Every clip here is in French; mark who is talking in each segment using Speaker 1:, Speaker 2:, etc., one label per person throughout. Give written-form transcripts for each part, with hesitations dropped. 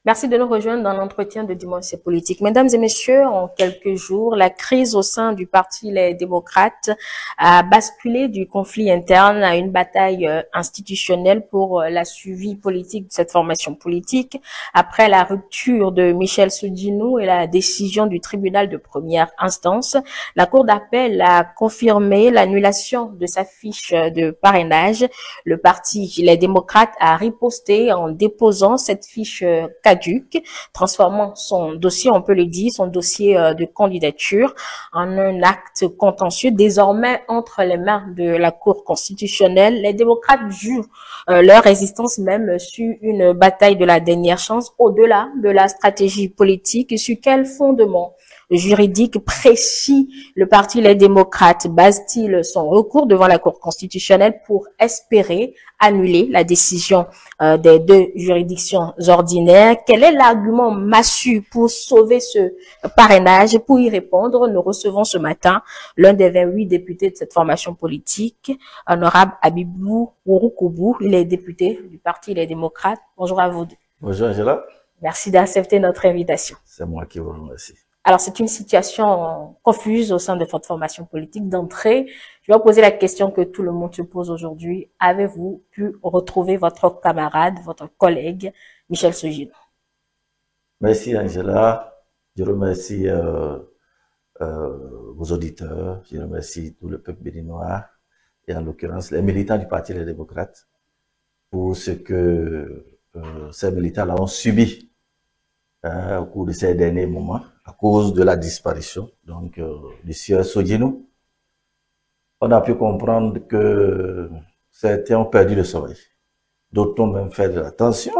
Speaker 1: Merci de nous rejoindre dans l'entretien de Dimanche politique. Mesdames et messieurs, en quelques jours, la crise au sein du Parti Les Démocrates a basculé du conflit interne à une bataille institutionnelle pour la suivi politique de cette formation politique. Après la rupture de Michel Sodinou et la décision du tribunal de première instance, la Cour d'appel a confirmé l'annulation de sa fiche de parrainage. Le Parti Les Démocrates a riposté en déposant cette fiche caduque, transformant son dossier, on peut le dire, son dossier de candidature en un acte contentieux désormais entre les mains de la Cour constitutionnelle. Les démocrates jouent leur résistance même sur une bataille de la dernière chance au-delà de la stratégie politique. Sur quel fondement juridique précis le Parti Les Démocrates base-t-il son recours devant la Cour constitutionnelle pour espérer annuler la décision des deux juridictions ordinaires? Quel est l'argument massu pour sauver ce parrainage? Pour y répondre, nous recevons ce matin l'un des 28 députés de cette formation politique, honorable Abibou Ouroukoubou. Il est député du Parti Les Démocrates. Bonjour à vous deux.
Speaker 2: Bonjour Angela.
Speaker 1: Merci d'accepter notre invitation.
Speaker 2: C'est moi qui vous remercie.
Speaker 1: Alors, c'est une situation confuse au sein de votre formation politique. D'entrée, je vais vous poser la question que tout le monde se pose aujourd'hui. Avez-vous pu retrouver votre camarade, votre collègue, Michel Sodinou?
Speaker 2: Merci Angela. Je remercie vos auditeurs. Je remercie tout le peuple béninois et en l'occurrence les militants du Parti Les Démocrates pour ce que ces militants-là ont subi au cours de ces derniers moments à cause de la disparition donc du sieur Sodinou. On a pu comprendre que certains ont perdu le sommeil, d'autres ont même fait de la tension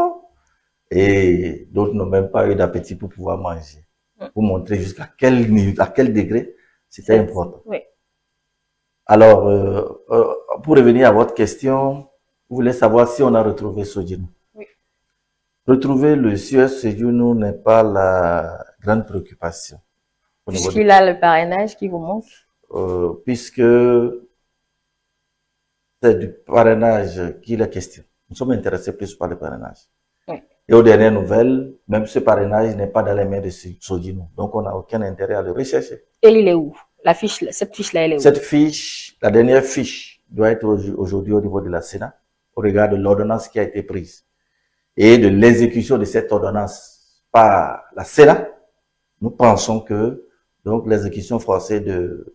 Speaker 2: et d'autres n'ont même pas eu d'appétit pour pouvoir manger, pour montrer jusqu'à quel niveau, à quel degré c'était important.
Speaker 1: Oui.
Speaker 2: Alors, pour revenir à votre question, vous voulez savoir si on a retrouvé Sodinou.
Speaker 1: Oui.
Speaker 2: Retrouver le sieur Sodinou n'est pas la grande préoccupation.
Speaker 1: Puisqu'il a le parrainage qui vous manque?
Speaker 2: Puisque c'est du parrainage qu'il est question. Nous sommes intéressés plus par le parrainage.
Speaker 1: Oui.
Speaker 2: Et aux dernières nouvelles, même ce parrainage n'est pas dans les mains de Sodinou. Donc, on n'a aucun intérêt à le rechercher.
Speaker 1: Et il est où? La fiche, cette fiche-là, elle est où?
Speaker 2: Cette fiche, la dernière fiche, doit être aujourd'hui au niveau de la Sénat, au regard de l'ordonnance qui a été prise et de l'exécution de cette ordonnance par la Sénat. Nous pensons que donc l'exécution forcée de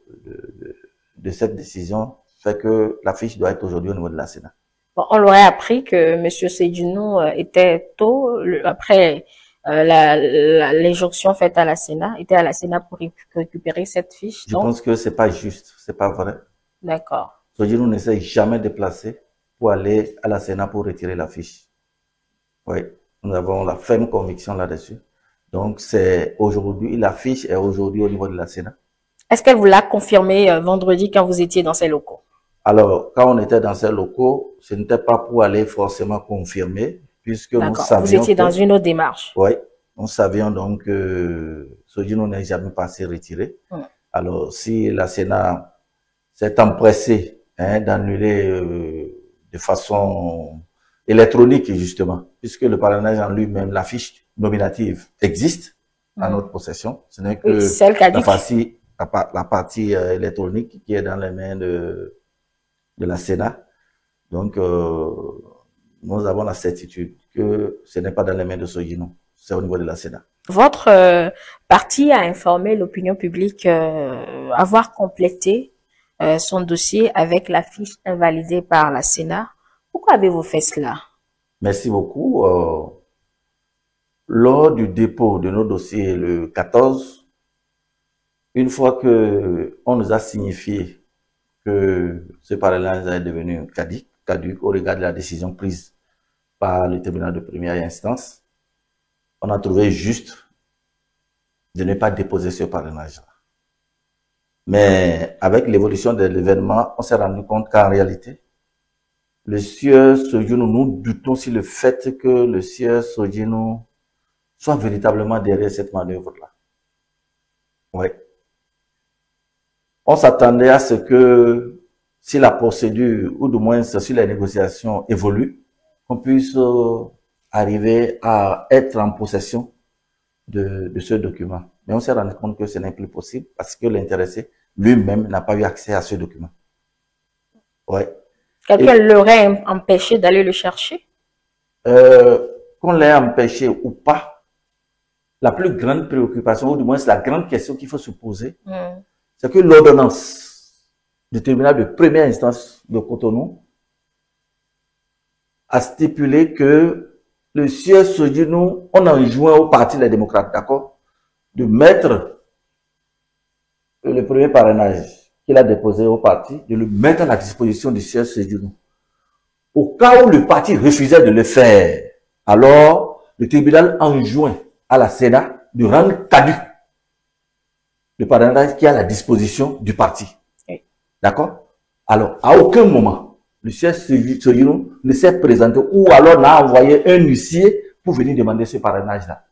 Speaker 2: cette décision fait que la fiche doit être aujourd'hui au niveau de la Sénat.
Speaker 1: Bon, on l'aurait appris que M. Sodinou était tôt, après l'injonction faite à la Sénat, était à la Sénat pour récupérer cette fiche.
Speaker 2: Je pense que c'est pas juste, c'est pas vrai.
Speaker 1: D'accord.
Speaker 2: Sodinou ne s'est jamais déplacé pour aller à la Sénat pour retirer la fiche. Oui, nous avons la ferme conviction là-dessus. Donc, c'est aujourd'hui, la fiche est aujourd'hui au niveau de la Sénat.
Speaker 1: Est-ce qu'elle vous l'a confirmé vendredi quand vous étiez dans ces locaux?
Speaker 2: Alors, quand on était dans ces locaux, ce n'était pas pour aller forcément confirmer, puisque nous savions
Speaker 1: vous étiez dans une autre démarche.
Speaker 2: Oui, nous savions donc que Sodinou n'est jamais passé retiré. Alors, si la Sénat s'est empressée d'annuler de façon électronique, justement, puisque le parrainage en lui-même, la fiche nominative existe en notre possession. Ce n'est que la partie électronique qui est dans les mains de la Sénat. Donc, nous avons la certitude que ce n'est pas dans les mains de Sodinou, c'est au niveau de la Sénat.
Speaker 1: Votre parti a informé l'opinion publique avoir complété son dossier avec la fiche invalidée par la Sénat. Pourquoi avez-vous fait cela?
Speaker 2: Merci beaucoup. Lors du dépôt de nos dossiers le 14, une fois que on nous a signifié que ce parrainage est devenu caduc au regard de la décision prise par le tribunal de première instance, on a trouvé juste de ne pas déposer ce parrainage-là. Mais avec l'évolution de l'événement, on s'est rendu compte qu'en réalité, le sieur Sodinou, nous doutons sur le fait que le sieur Sodinou soit véritablement derrière cette manœuvre-là. Oui. On s'attendait à ce que, si la procédure, ou du moins si les négociations évoluent, qu'on puisse arriver à être en possession de ce document. Mais on s'est rendu compte que ce n'est plus possible parce que l'intéressé lui-même n'a pas eu accès à ce document. Ouais.
Speaker 1: Quelqu'un l'aurait empêché d'aller le chercher?
Speaker 2: Qu'on l'ait empêché ou pas, la plus grande préoccupation, ou du moins c'est la grande question qu'il faut se poser, c'est que l'ordonnance du tribunal de première instance de Cotonou a stipulé que le sieur Sodinou, on enjoint au Parti des démocrates, d'accord, de mettre le premier parrainage qu'il a déposé au parti, de le mettre à la disposition du sieur Sodinou. Au cas où le parti refusait de le faire, alors le tribunal enjoint à la Sénat de rendre caduc le parrainage qui est à la disposition du parti. Oui. D'accord? Alors, à aucun moment, le sieur Sodinou ne s'est présenté ou alors n'a envoyé un huissier pour venir demander ce parrainage-là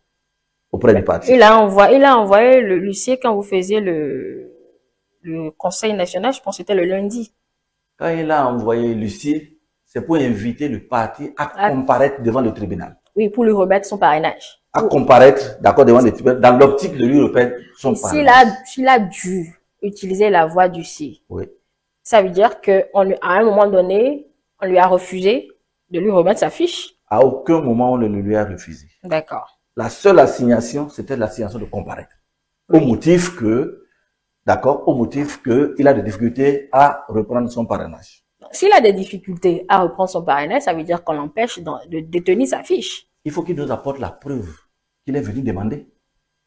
Speaker 2: auprès du parti.
Speaker 1: Il a envoyé le huissier quand vous faisiez le Conseil national, je pense que c'était le lundi.
Speaker 2: Quand il a envoyé l'huissier, c'est pour inviter le parti à comparaître devant le tribunal.
Speaker 1: Oui, pour lui remettre son parrainage.
Speaker 2: À comparaître, d'accord, devant le tribunal, dans l'optique de lui remettre son parrainage.
Speaker 1: S'il a dû utiliser la voie d'huissier,
Speaker 2: oui,
Speaker 1: ça veut dire qu'à un moment donné, on lui a refusé de lui remettre sa fiche?
Speaker 2: À aucun moment, on ne lui a refusé.
Speaker 1: D'accord.
Speaker 2: La seule assignation, c'était l'assignation de comparaître. Oui. Au motif que, d'accord, au motif qu'il a des difficultés à reprendre son parrainage.
Speaker 1: S'il a des difficultés à reprendre son parrainage, ça veut dire qu'on l'empêche de détenir sa fiche.
Speaker 2: Il faut qu'il nous apporte la preuve qu'il est venu demander.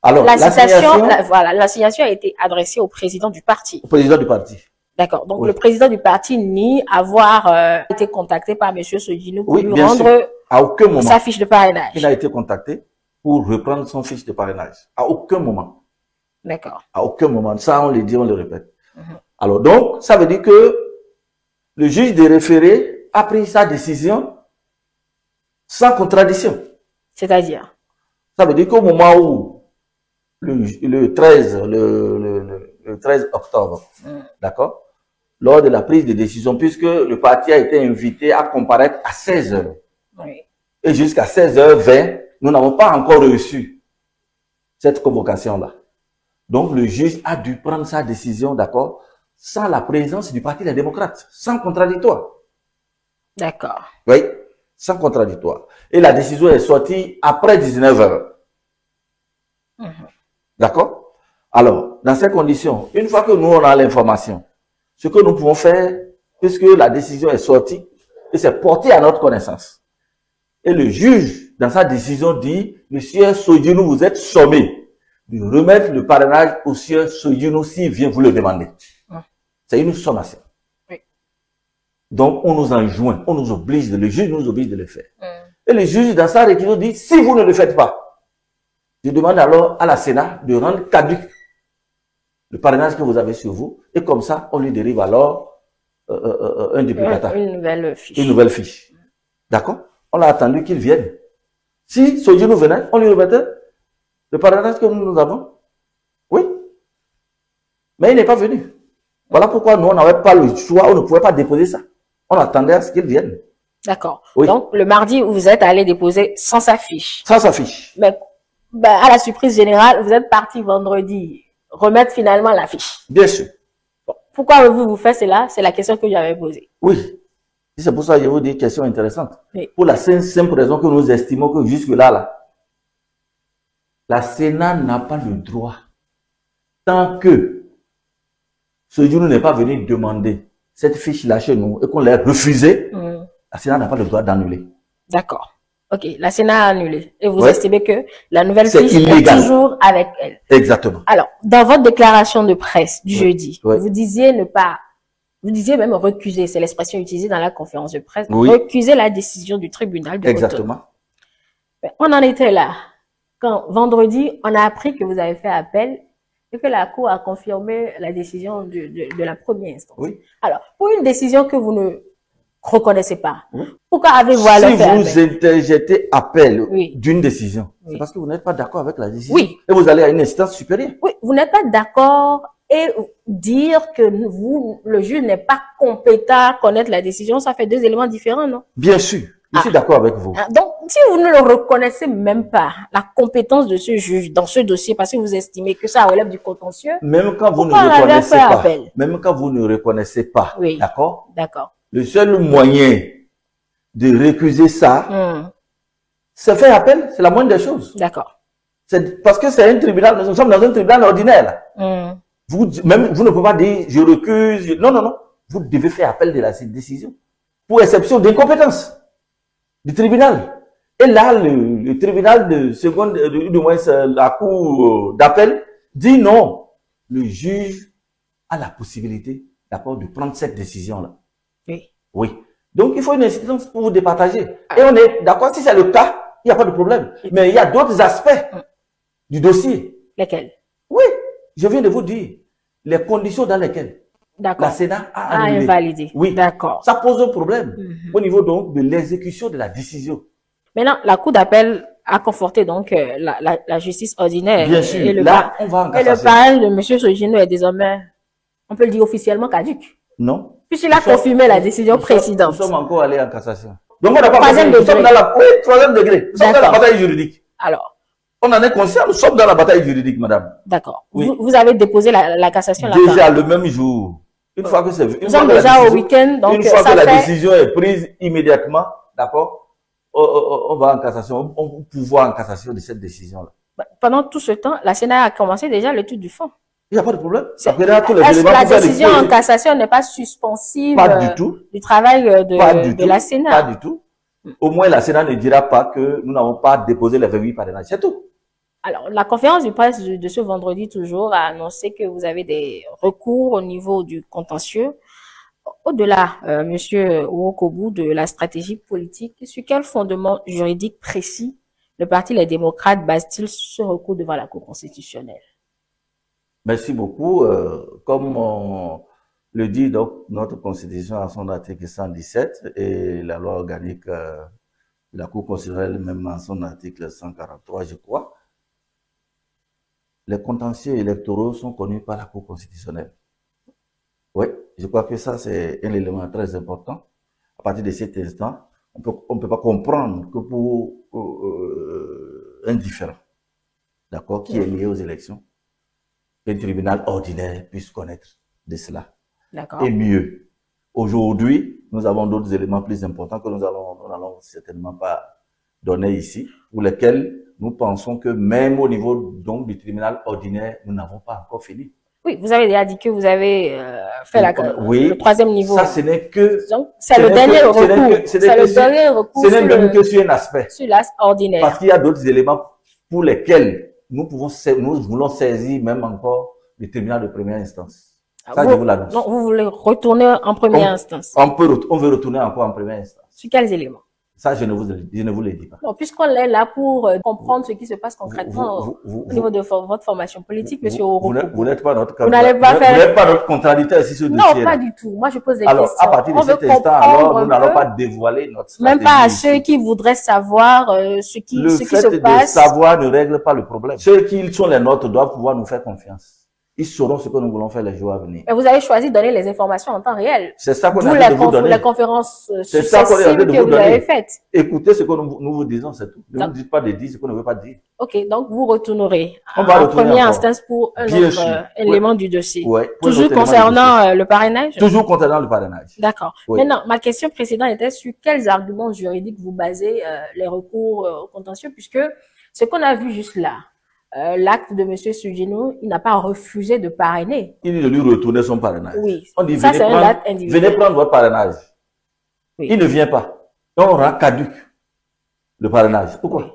Speaker 2: Alors,
Speaker 1: l'assignation a été adressée au président du parti.
Speaker 2: Au président du parti.
Speaker 1: D'accord. Donc, oui, le président du parti nie avoir été contacté par M. Sodinou pour lui rendre
Speaker 2: à aucun moment,
Speaker 1: sa fiche de parrainage.
Speaker 2: Il a été contacté pour reprendre son fiche de parrainage. À aucun moment.
Speaker 1: D'accord.
Speaker 2: À aucun moment. Ça, on le dit, on le répète. Alors, donc, ça veut dire que le juge des référés a pris sa décision sans contradiction.
Speaker 1: C'est-à-dire?
Speaker 2: Ça veut dire qu'au moment où le 13 octobre, d'accord, lors de la prise de décision, puisque le parti a été invité à comparaître à 16 h.
Speaker 1: Oui.
Speaker 2: Et jusqu'à 16h20, nous n'avons pas encore reçu cette convocation-là. Donc, le juge a dû prendre sa décision, d'accord, sans la présence du Parti des démocrates, sans contradictoire.
Speaker 1: D'accord.
Speaker 2: Oui, sans contradictoire. Et la décision est sortie après 19h. D'accord? Alors, dans ces conditions, une fois que nous, on a l'information, ce que nous pouvons faire, puisque la décision est sortie, et c'est porté à notre connaissance. Et le juge, dans sa décision, dit, Monsieur Sodinou, vous êtes sommé de remettre le parrainage au Monsieur Sodinou s'il vient vous le demander. C'est une sommation. Oui. Donc, on nous enjoint, on nous oblige, le juge nous oblige de le faire. Et le juge, dans sa réquisition, dit, si vous ne le faites pas, je demande alors à la Sénat de rendre caduc le parrainage que vous avez sur vous. Et comme ça, on lui dérive alors un duplicata.
Speaker 1: Une nouvelle fiche.
Speaker 2: Une nouvelle fiche. D'accord? On a attendu qu'il vienne. Si Sodinou venait, on lui remettait le parrainage que nous avons. Oui. Mais il n'est pas venu. Voilà pourquoi nous, on n'avait pas le choix, on ne pouvait pas déposer ça. On attendait à ce qu'il vienne.
Speaker 1: D'accord. Oui. Donc, le mardi, vous êtes allé déposer sans sa fiche.
Speaker 2: Sans sa fiche.
Speaker 1: Mais à la surprise générale, vous êtes parti vendredi remettre finalement la fiche.
Speaker 2: Bien sûr.
Speaker 1: Bon. Pourquoi avez-vous vous fait cela? C'est la question que j'avais posée.
Speaker 2: Oui. C'est pour ça que je vous dis question intéressante.
Speaker 1: Oui.
Speaker 2: Pour la simple raison que nous estimons que jusque-là, la Sénat n'a pas le droit, tant que ce jour n'est pas venu demander cette fiche-là chez nous et qu'on l'ait refusée, la Sénat n'a pas le droit d'annuler.
Speaker 1: D'accord. Ok, la Sénat a annulé. Et vous estimez que la nouvelle fiche
Speaker 2: illégal.
Speaker 1: Est toujours avec elle.
Speaker 2: Exactement.
Speaker 1: Alors, dans votre déclaration de presse du jeudi, vous disiez vous disiez même recuser, c'est l'expression utilisée dans la conférence de presse, recuser la décision du tribunal de
Speaker 2: Exactement.
Speaker 1: Cotonou. On en était là. Quand vendredi, on a appris que vous avez fait appel et que la Cour a confirmé la décision de la première instance. Oui. Alors, pour une décision que vous ne reconnaissez pas, pourquoi avez-vous alors fait appel?
Speaker 2: Si vous interjetez appel d'une décision, c'est parce que vous n'êtes pas d'accord avec la décision.
Speaker 1: Oui.
Speaker 2: Et vous allez à une instance supérieure.
Speaker 1: Oui, vous n'êtes pas d'accord et dire que le juge n'est pas compétent à connaître la décision, ça fait deux éléments différents, non?
Speaker 2: Bien sûr. Je suis d'accord avec vous.
Speaker 1: Donc, si vous ne le reconnaissez même pas, la compétence de ce juge dans ce dossier, parce que vous estimez que ça relève du contentieux,
Speaker 2: même quand vous ne
Speaker 1: pourquoi on avait
Speaker 2: reconnaissez
Speaker 1: fait
Speaker 2: pas,
Speaker 1: appel?
Speaker 2: même quand vous ne reconnaissez pas,
Speaker 1: Oui.
Speaker 2: d'accord?
Speaker 1: D'accord.
Speaker 2: Le seul moyen de récuser ça, c'est faire appel, c'est la moindre des choses.
Speaker 1: D'accord.
Speaker 2: C'est parce que c'est un tribunal, nous sommes dans un tribunal ordinaire. Là. Vous ne pouvez pas dire je recuse. Non, non, non. Vous devez faire appel de cette décision pour exception d'incompétence du tribunal. Et là, le tribunal de seconde, du moins la cour d'appel, dit non. Le juge a la possibilité, d'accord, de prendre cette décision-là.
Speaker 1: Oui.
Speaker 2: Oui. Donc, il faut une instance pour vous départager. Et on est d'accord, si c'est le cas, il n'y a pas de problème. Mais il y a d'autres aspects du dossier.
Speaker 1: Lesquels?
Speaker 2: Oui. Je viens de vous dire les conditions dans lesquelles la Sénat a
Speaker 1: invalidé.
Speaker 2: Oui.
Speaker 1: D'accord.
Speaker 2: Ça pose un problème au niveau donc de l'exécution de la décision.
Speaker 1: Maintenant, la Cour d'appel a conforté donc la justice ordinaire.
Speaker 2: Bien sûr.
Speaker 1: Et
Speaker 2: Là, on va en cassation.
Speaker 1: Et le parrain de M. Sogino est désormais, on peut le dire officiellement, caduc.
Speaker 2: Non.
Speaker 1: Puisqu'il a confirmé la décision précédente.
Speaker 2: Nous sommes encore allés en cassation. Donc, on n'a pas
Speaker 1: troisième degré.
Speaker 2: Nous sommes dans la, oui, troisième degré. Nous sommes dans la bataille juridique.
Speaker 1: Alors.
Speaker 2: On en est conscient, nous sommes dans la bataille juridique, madame.
Speaker 1: D'accord.
Speaker 2: Oui.
Speaker 1: Vous avez déposé la cassation là-bas.
Speaker 2: Déjà le même jour. Une fois que c'est,
Speaker 1: nous sommes déjà au week-end, donc
Speaker 2: une fois que la décision est prise immédiatement, d'accord, on va en cassation, on peut pouvoir en cassation de cette décision-là.
Speaker 1: Pendant tout ce temps, la Sénat a commencé déjà l'étude du fond.
Speaker 2: Il n'y a pas de problème.
Speaker 1: Est-ce que la décision en cassation n'est pas suspensive du travail de la Sénat?
Speaker 2: Pas du tout. Au moins, la Sénat ne dira pas que nous n'avons pas déposé les 28 parrainages. C'est tout. Alors,
Speaker 1: la conférence de presse de ce vendredi toujours a annoncé que vous avez des recours au niveau du contentieux. Au-delà, Monsieur Ourokobu, de la stratégie politique, sur quel fondement juridique précis le Parti Les Démocrates base-t-il ce recours devant la Cour constitutionnelle?
Speaker 2: Merci beaucoup. Comme on le dit donc notre Constitution à son article 117 et la loi organique de la Cour constitutionnelle même en son article 143, je crois, les contentieux électoraux sont connus par la Cour constitutionnelle. Oui, je crois que ça, c'est un élément très important. À partir de cet instant, on peut pas comprendre que pour un différend, d'accord, qui est lié aux élections, qu'un tribunal ordinaire puisse connaître de cela.
Speaker 1: D'accord.
Speaker 2: Et mieux, aujourd'hui, nous avons d'autres éléments plus importants que nous n'allons certainement pas donner ici, pour lesquels nous pensons que même au niveau donc du tribunal ordinaire, nous n'avons pas encore fini.
Speaker 1: Oui, vous avez déjà dit que vous avez fait le troisième niveau.
Speaker 2: Ça, ce n'est que...
Speaker 1: C'est le dernier recours. C'est le dernier recours.
Speaker 2: Ce n'est même que sur un aspect.
Speaker 1: Sur l'aspect ordinaire.
Speaker 2: Parce qu'il y a d'autres éléments pour lesquels nous voulons saisir même encore le tribunal de première instance. Ça, je vous l'annonce.
Speaker 1: Non, vous voulez retourner en première instance.
Speaker 2: On veut retourner encore en première instance.
Speaker 1: Sur quels éléments?
Speaker 2: Ça, je ne vous le dis pas.
Speaker 1: Non, puisqu'on est là pour comprendre ce qui se passe concrètement au niveau de votre formation politique, monsieur Ourokobu.
Speaker 2: Vous n'êtes pas notre
Speaker 1: Vous n'allez pas faire...
Speaker 2: Vous n'êtes pas notre contradicteur ici sur le dossier.
Speaker 1: Non, pas du tout. Moi, je pose des
Speaker 2: questions.
Speaker 1: Alors,
Speaker 2: à partir de cet instant, alors, nous n'allons pas dévoiler notre stratégie.
Speaker 1: Même pas à ceux qui voudraient savoir ce qui se passe.
Speaker 2: Le fait de savoir ne règle pas le problème. Ceux qui sont les nôtres doivent pouvoir nous faire confiance. Ils sauront ce que nous voulons faire les jours à venir.
Speaker 1: Mais vous avez choisi de donner les informations en temps réel.
Speaker 2: C'est ça qu'on a envie de vous donner.
Speaker 1: Les conférences
Speaker 2: successives
Speaker 1: que vous avez faites.
Speaker 2: Écoutez ce que nous vous disons, c'est tout. Ne nous dites pas de dire ce qu'on ne veut pas dire.
Speaker 1: Ok, donc vous retournerez en première instance pour un autre élément du dossier.
Speaker 2: Ouais,
Speaker 1: toujours concernant le parrainage?
Speaker 2: Toujours concernant le parrainage.
Speaker 1: D'accord. Oui. Maintenant, ma question précédente était sur quels arguments juridiques vous basez les recours au contentieux, puisque ce qu'on a vu juste là, l'acte de M. Sogino, il n'a pas refusé de parrainer.
Speaker 2: Il dit de lui retourner son parrainage.
Speaker 1: Oui.
Speaker 2: On dit,
Speaker 1: ça, c'est un acte individuel.
Speaker 2: Venez prendre votre parrainage. Oui. Il ne vient pas. Donc, on rend caduc le parrainage. Pourquoi? Oui.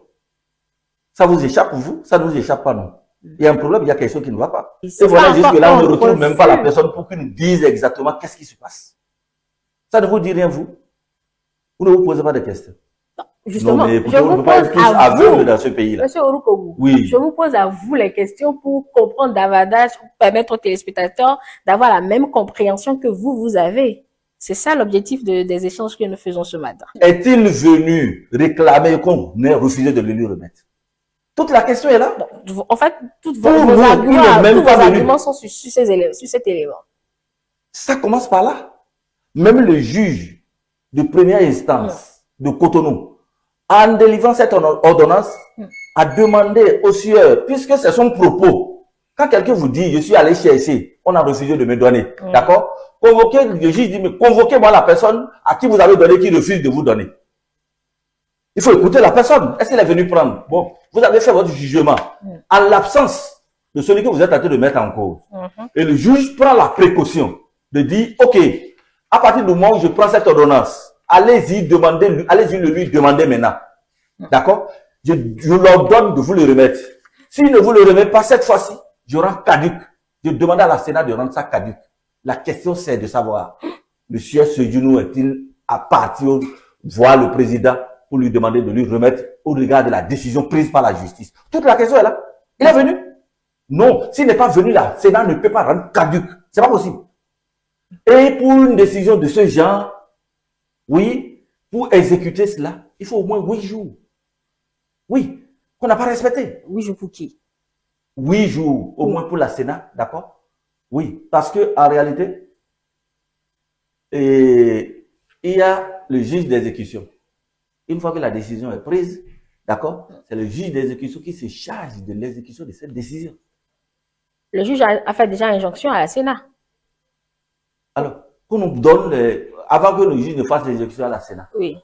Speaker 2: Ça vous échappe, vous? Ça ne nous échappe pas, non. Il y a un problème, il y a quelque chose qui ne va pas. Et voilà, jusque-là, on ne retrouve même pas la personne pour qu'il nous dise exactement qu'est-ce qui se passe. Ça ne vous dit rien, vous? Vous ne vous posez pas de questions.
Speaker 1: Justement,
Speaker 2: non, mais
Speaker 1: je vous pose à vous,
Speaker 2: dans ce pays-là.
Speaker 1: Monsieur Ourokobu,
Speaker 2: oui.
Speaker 1: Je vous pose à vous les questions pour comprendre davantage, pour permettre aux téléspectateurs d'avoir la même compréhension que vous avez. C'est ça l'objectif des échanges que nous faisons ce matin.
Speaker 2: Est-il venu réclamer qu'on ait refusé de le lui remettre? Toute la question est là.
Speaker 1: En fait, tous vos arguments sont sur cet élément.
Speaker 2: Ça commence par là. Même le juge de première instance de Cotonou en délivrant cette ordonnance, a demandé au sieur, puisque c'est son propos, quand quelqu'un vous dit, je suis allé chercher, on a refusé de me donner, d'accord? Convoquez, le juge dit, mais convoquez-moi la personne à qui vous avez donné, qui refuse de vous donner. Il faut écouter la personne. Est-ce qu'il est venu prendre? Bon, vous avez fait votre jugement. En l'absence de celui que vous êtes en train de mettre en cause. Et le juge prend la précaution de dire, ok, à partir du moment où je prends cette ordonnance, allez-y le lui demander maintenant. D'accord? Je leur donne de vous le remettre. S'il ne vous le remet pas cette fois-ci, je rends caduc. Je demande à la Sénat de rendre ça caduc. La question, c'est de savoir, le sieur Sejounou est-il à partir voir le président pour lui demander de lui remettre au regard de la décision prise par la justice? Toute la question est là. Il est venu? Non. S'il n'est pas venu là, le Sénat ne peut pas rendre caduc. C'est pas possible. Et pour une décision de ce genre, oui, pour exécuter cela, il faut au moins 8 jours. Oui, qu'on n'a pas respecté.
Speaker 1: 8 jours pour qui?
Speaker 2: 8 jours, au moins pour la Sénat, d'accord? Oui, parce que en réalité, il y a le juge d'exécution. Une fois que la décision est prise, d'accord, c'est le juge d'exécution qui se charge de l'exécution de cette décision.
Speaker 1: Le juge a fait déjà injonction à la Sénat.
Speaker 2: Alors, qu'on nous donne, avant que le juge ne fasse l'exécution à la Sénat,
Speaker 1: oui,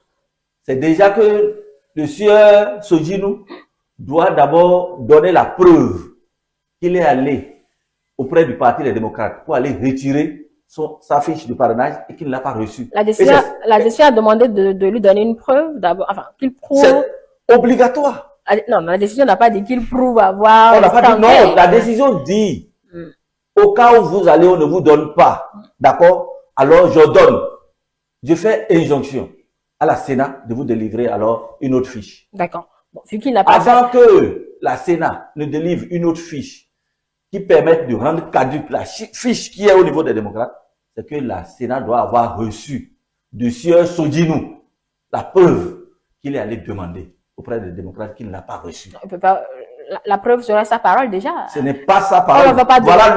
Speaker 2: c'est déjà que le sieur Sojino doit d'abord donner la preuve qu'il est allé auprès du Parti des démocrates pour aller retirer sa fiche de parrainage et qu'il ne l'a pas reçue.
Speaker 1: La décision a demandé de lui donner une preuve d'abord, enfin, qu'il prouve.
Speaker 2: C'est obligatoire.
Speaker 1: Non, la décision n'a pas dit qu'il prouve avoir.
Speaker 2: On n'a pas dit non, la décision dit, au cas où vous allez, on ne vous donne pas, d'accord? Alors je donne, je fais injonction à la Sénat de vous délivrer alors une autre fiche.
Speaker 1: D'accord. Bon, vu qu'il n'a pas
Speaker 2: avant que la Sénat ne délivre une autre fiche qui permette de rendre caduque la fiche qui est au niveau des démocrates, c'est que la Sénat doit avoir reçu du sieur Sojino la preuve qu'il est allé demander auprès des démocrates qu'il ne l'a pas reçu.
Speaker 1: On peut pas, la preuve sera sa parole déjà.
Speaker 2: Ce n'est pas sa parole.
Speaker 1: Voilà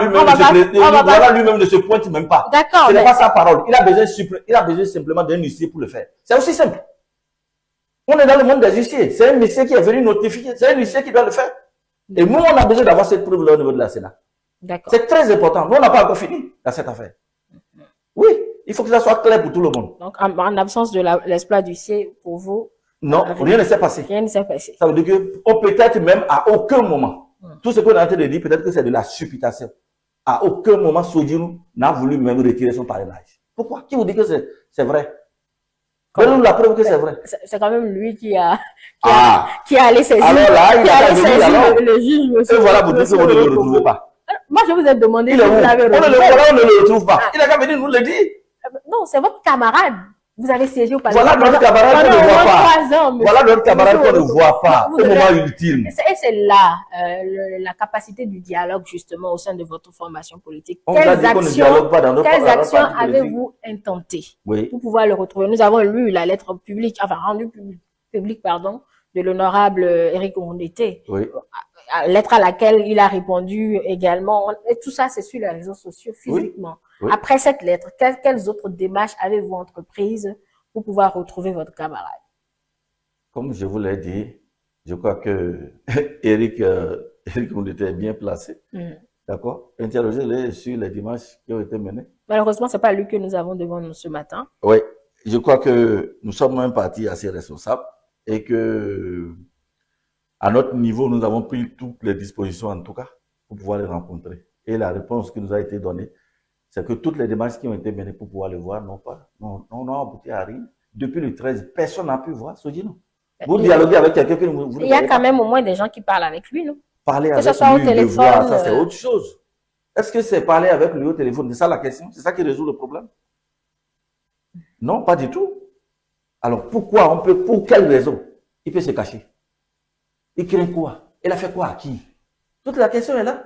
Speaker 2: lui-même ne se pointe même pas.
Speaker 1: D'accord.
Speaker 2: Ce n'est pas sa parole. Il a besoin simplement d'un huissier pour le faire. C'est aussi simple. On est dans le monde des huissiers. C'est un huissier qui est venu notifier. C'est un huissier qui doit le faire. Et nous, on a besoin d'avoir cette preuve-là au niveau de la Sénat.
Speaker 1: D'accord.
Speaker 2: C'est très important. Nous, on n'a pas encore fini dans cette affaire. Oui, il faut que ça soit clair pour tout le monde.
Speaker 1: Donc, en absence de l'exploit d'huissier, pour vous...
Speaker 2: Non, rien ne s'est passé.
Speaker 1: Rien ne s'est passé.
Speaker 2: Ça veut dire que peut-être même à aucun moment, tout ce qu'on est en train de dire, peut-être que c'est de la supputation. À aucun moment, Sojino n'a voulu même retirer son parrainage. Pourquoi? Qui vous dit que c'est vrai? Donnez-nous la preuve que c'est vrai.
Speaker 1: C'est quand même lui qui a allé saisir.
Speaker 2: Alors là, il a saisi
Speaker 1: le juge.
Speaker 2: Et voilà, vous dites que vous ne le retrouvez pas.
Speaker 1: Moi, je vous ai demandé
Speaker 2: si vous l'avez retrouvé. On ne le retrouve pas. Il a qu'à venir nous le dire.
Speaker 1: Non, c'est votre camarade. Vous avez siégé au palais.
Speaker 2: Voilà notre camarade qu'on ne voit pas. Voilà notre camarade qu'on ne voit pas au moment ultime.
Speaker 1: Et c'est là la capacité du dialogue justement au sein de votre formation politique.
Speaker 2: Quelles
Speaker 1: actions avez-vous intenté pour pouvoir le retrouver? Nous avons lu la lettre publique, enfin rendue publique, pardon, de l'honorable Éric Ondete.
Speaker 2: Oui.
Speaker 1: Lettre à laquelle il a répondu également. Et tout ça, c'est sur les réseaux sociaux physiquement. Oui. Oui. Après cette lettre, quelles autres démarches avez-vous entreprises pour pouvoir retrouver votre camarade?
Speaker 2: Comme je vous l'ai dit, je crois que Éric Ondete est bien placé. D'accord? Interrogez-les sur les démarches qui ont été menées.
Speaker 1: Malheureusement, c'est pas lui que nous avons devant nous ce matin.
Speaker 2: Oui. Je crois que nous sommes un parti assez responsable et que à notre niveau, nous avons pris toutes les dispositions, en tout cas, pour pouvoir les rencontrer. Et la réponse qui nous a été donnée, c'est que toutes les démarches qui ont été menées pour pouvoir le voir n'ont abouti à rien. Depuis le 13, personne n'a pu voir Sojino. Vous dialoguez avec quelqu'un que vous ne
Speaker 1: voulez pas. Il y a quand même au moins des gens qui parlent avec lui, non?
Speaker 2: Parler avec lui, le voir, ça c'est autre chose. Est-ce que c'est parler avec lui au téléphone? C'est ça la question? C'est ça qui résout le problème? Non, pas du tout. Alors pourquoi pour quelle raison il peut se cacher? Il craint quoi? Il a fait quoi à qui? Toute la question est là.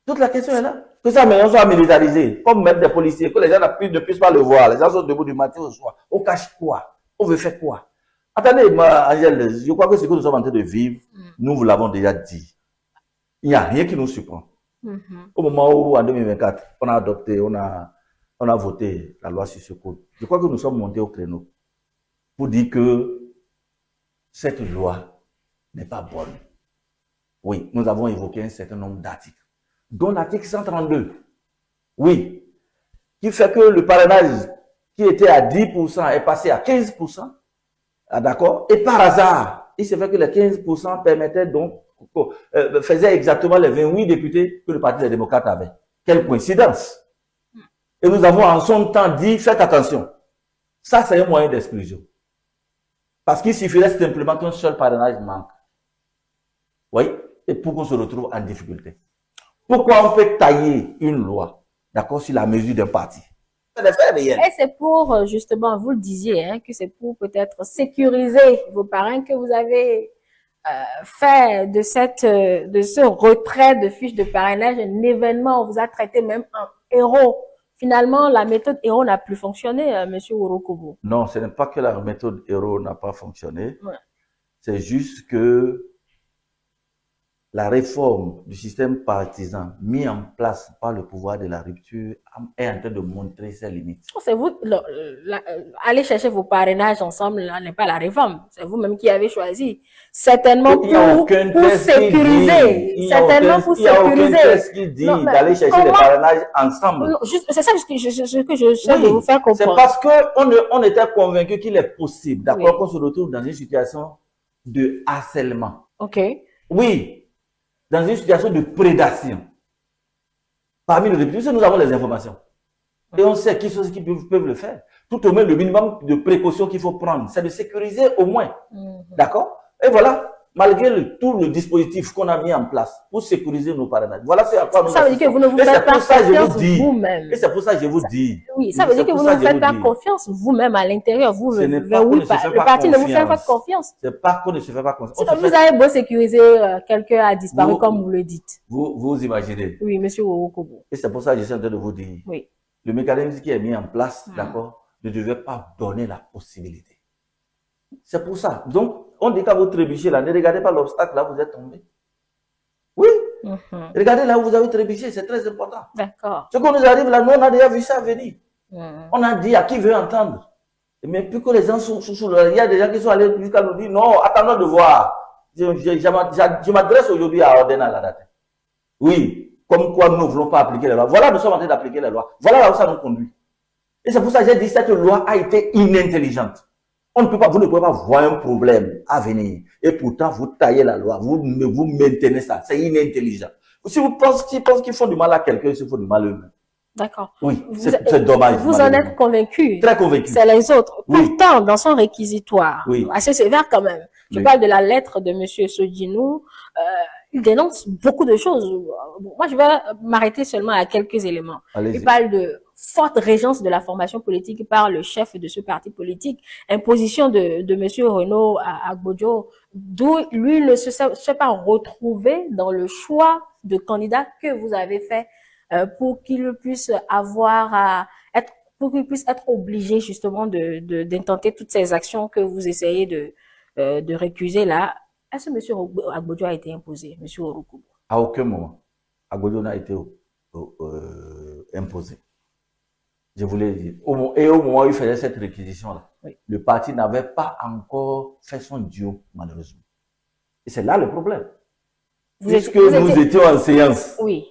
Speaker 2: Toute la question est là. Que sa maison soit militarisée, comme mettre des policiers, que les gens ne puissent pas le voir. Les gens sont debout du matin au soir. On cache quoi? On veut faire quoi? Attendez, Angèle, je crois que ce que nous sommes en train de vivre, nous vous l'avons déjà dit. Il n'y a rien qui nous surprend. Au moment où, en 2024, on a adopté, on a voté la loi sur ce code. Je crois que nous sommes montés au créneau pour dire que cette loi n'est pas bonne. Oui, nous avons évoqué un certain nombre d'articles, dont l'article 132, oui, qui fait que le parrainage qui était à 10% est passé à 15%, ah, d'accord, et par hasard, il s'est fait que les 15% permettaient donc, faisaient exactement les 28 députés que le Parti des démocrates avait. Quelle coïncidence! Et nous avons en son temps dit, faites attention. Ça, c'est un moyen d'exclusion. Parce qu'il suffirait simplement qu'un seul parrainage manque. Oui, et pour qu'on se retrouve en difficulté. Pourquoi on peut tailler une loi, d'accord, sur la mesure d'un parti? C'est des faits réels.
Speaker 1: Et c'est pour, justement, vous le disiez, hein, que c'est pour peut-être sécuriser vos parrains que vous avez fait de ce retrait de fiches de parrainage un événement. On vous a traité même en héros. Finalement, la méthode héros n'a plus fonctionné, Monsieur Ourokobo.
Speaker 2: Non, ce n'est pas que la méthode héros n'a pas fonctionné.
Speaker 1: Ouais.
Speaker 2: C'est juste que la réforme du système partisan mis en place par le pouvoir de la rupture est en train de montrer ses limites.
Speaker 1: C'est vous, aller chercher vos parrainages ensemble, là, n'est pas la réforme. C'est vous-même qui avez choisi. Certainement pour sécuriser. Certainement pour sécuriser. Il n'y a aucun
Speaker 2: texte qui dit d'aller chercher les parrainages ensemble.
Speaker 1: C'est ça que je cherche de vous faire comprendre.
Speaker 2: C'est parce qu'on était convaincu qu'il est possible, d'accord, qu'on se retrouve dans une situation de harcèlement.
Speaker 1: Ok.
Speaker 2: Oui. Dans une situation de prédation. Parmi les députés, nous avons les informations. Et on sait qui sont ceux qui peuvent le faire. Tout au moins, le minimum de précautions qu'il faut prendre, c'est de sécuriser au moins. D'accord? Et voilà, malgré tout le dispositif qu'on a mis en place pour sécuriser nos parrainages. Voilà ce à quoi nous
Speaker 1: ça veut dire que vous ne vous faites pas confiance vous-même.
Speaker 2: Et c'est pour ça que je vous dis.
Speaker 1: Oui, ça veut dire que vous ne vous faites pas confiance vous-même à l'intérieur. Vous, le parti ne vous fait pas confiance.
Speaker 2: C'est pas qu'on ne se fait pas confiance.
Speaker 1: Vous avez beau sécuriser, quelqu'un a disparu comme vous le dites.
Speaker 2: Vous imaginez.
Speaker 1: Oui, monsieur Ourokobo.
Speaker 2: Et c'est pour ça que je suis en train de vous dire.
Speaker 1: Oui.
Speaker 2: Le mécanisme qui est mis en place, d'accord, ne devait pas donner la possibilité. C'est pour ça. Donc, on dit qu'à vous trébucher là, ne regardez pas l'obstacle là, vous êtes tombé. Oui. Regardez là où vous avez trébuché, c'est très important.
Speaker 1: D'accord.
Speaker 2: Ce qu'on nous arrive là, nous on a déjà vu ça venir. On a dit à qui veut entendre. Mais plus que les gens sont il y a des gens qui sont allés jusqu'à nous dire non, attendons de voir. Je m'adresse aujourd'hui à Ordena la date. Oui. Comme quoi nous ne voulons pas appliquer les lois. Voilà, nous sommes en train d'appliquer les lois. Voilà là où ça nous conduit. Et c'est pour ça que j'ai dit que cette loi a été inintelligente. On ne peut pas, vous ne pouvez pas voir un problème à venir. Et pourtant, vous taillez la loi. Vous maintenez ça. C'est inintelligent. Si vous pensez qu'ils font du mal à quelqu'un, ils font du mal eux-mêmes.
Speaker 1: D'accord.
Speaker 2: Oui, c'est dommage.
Speaker 1: Vous en êtes convaincu.
Speaker 2: Très convaincu.
Speaker 1: C'est les autres. Pourtant, dans son réquisitoire, assez sévère quand même, je parle de la lettre de monsieur Sodjinou, il dénonce beaucoup de choses. Moi, je vais m'arrêter seulement à quelques éléments. Il parle de forte régence de la formation politique par le chef de ce parti politique, imposition de monsieur Renaud Agbodjo, d'où lui ne se pas retrouvé dans le choix de candidat que vous avez fait pour qu'il puisse être obligé justement d'intenter toutes ces actions que vous essayez de récuser là. Est-ce que M. Agbodjo a été imposé, M. Ourokobo?
Speaker 2: À aucun moment, Agbodjo n'a été imposé. Je vous l'ai dit. Et au moment où il faisait cette réquisition-là, le parti n'avait pas encore fait son duo, malheureusement. Et c'est là le problème. Puisque nous étions en séance.
Speaker 1: Oui.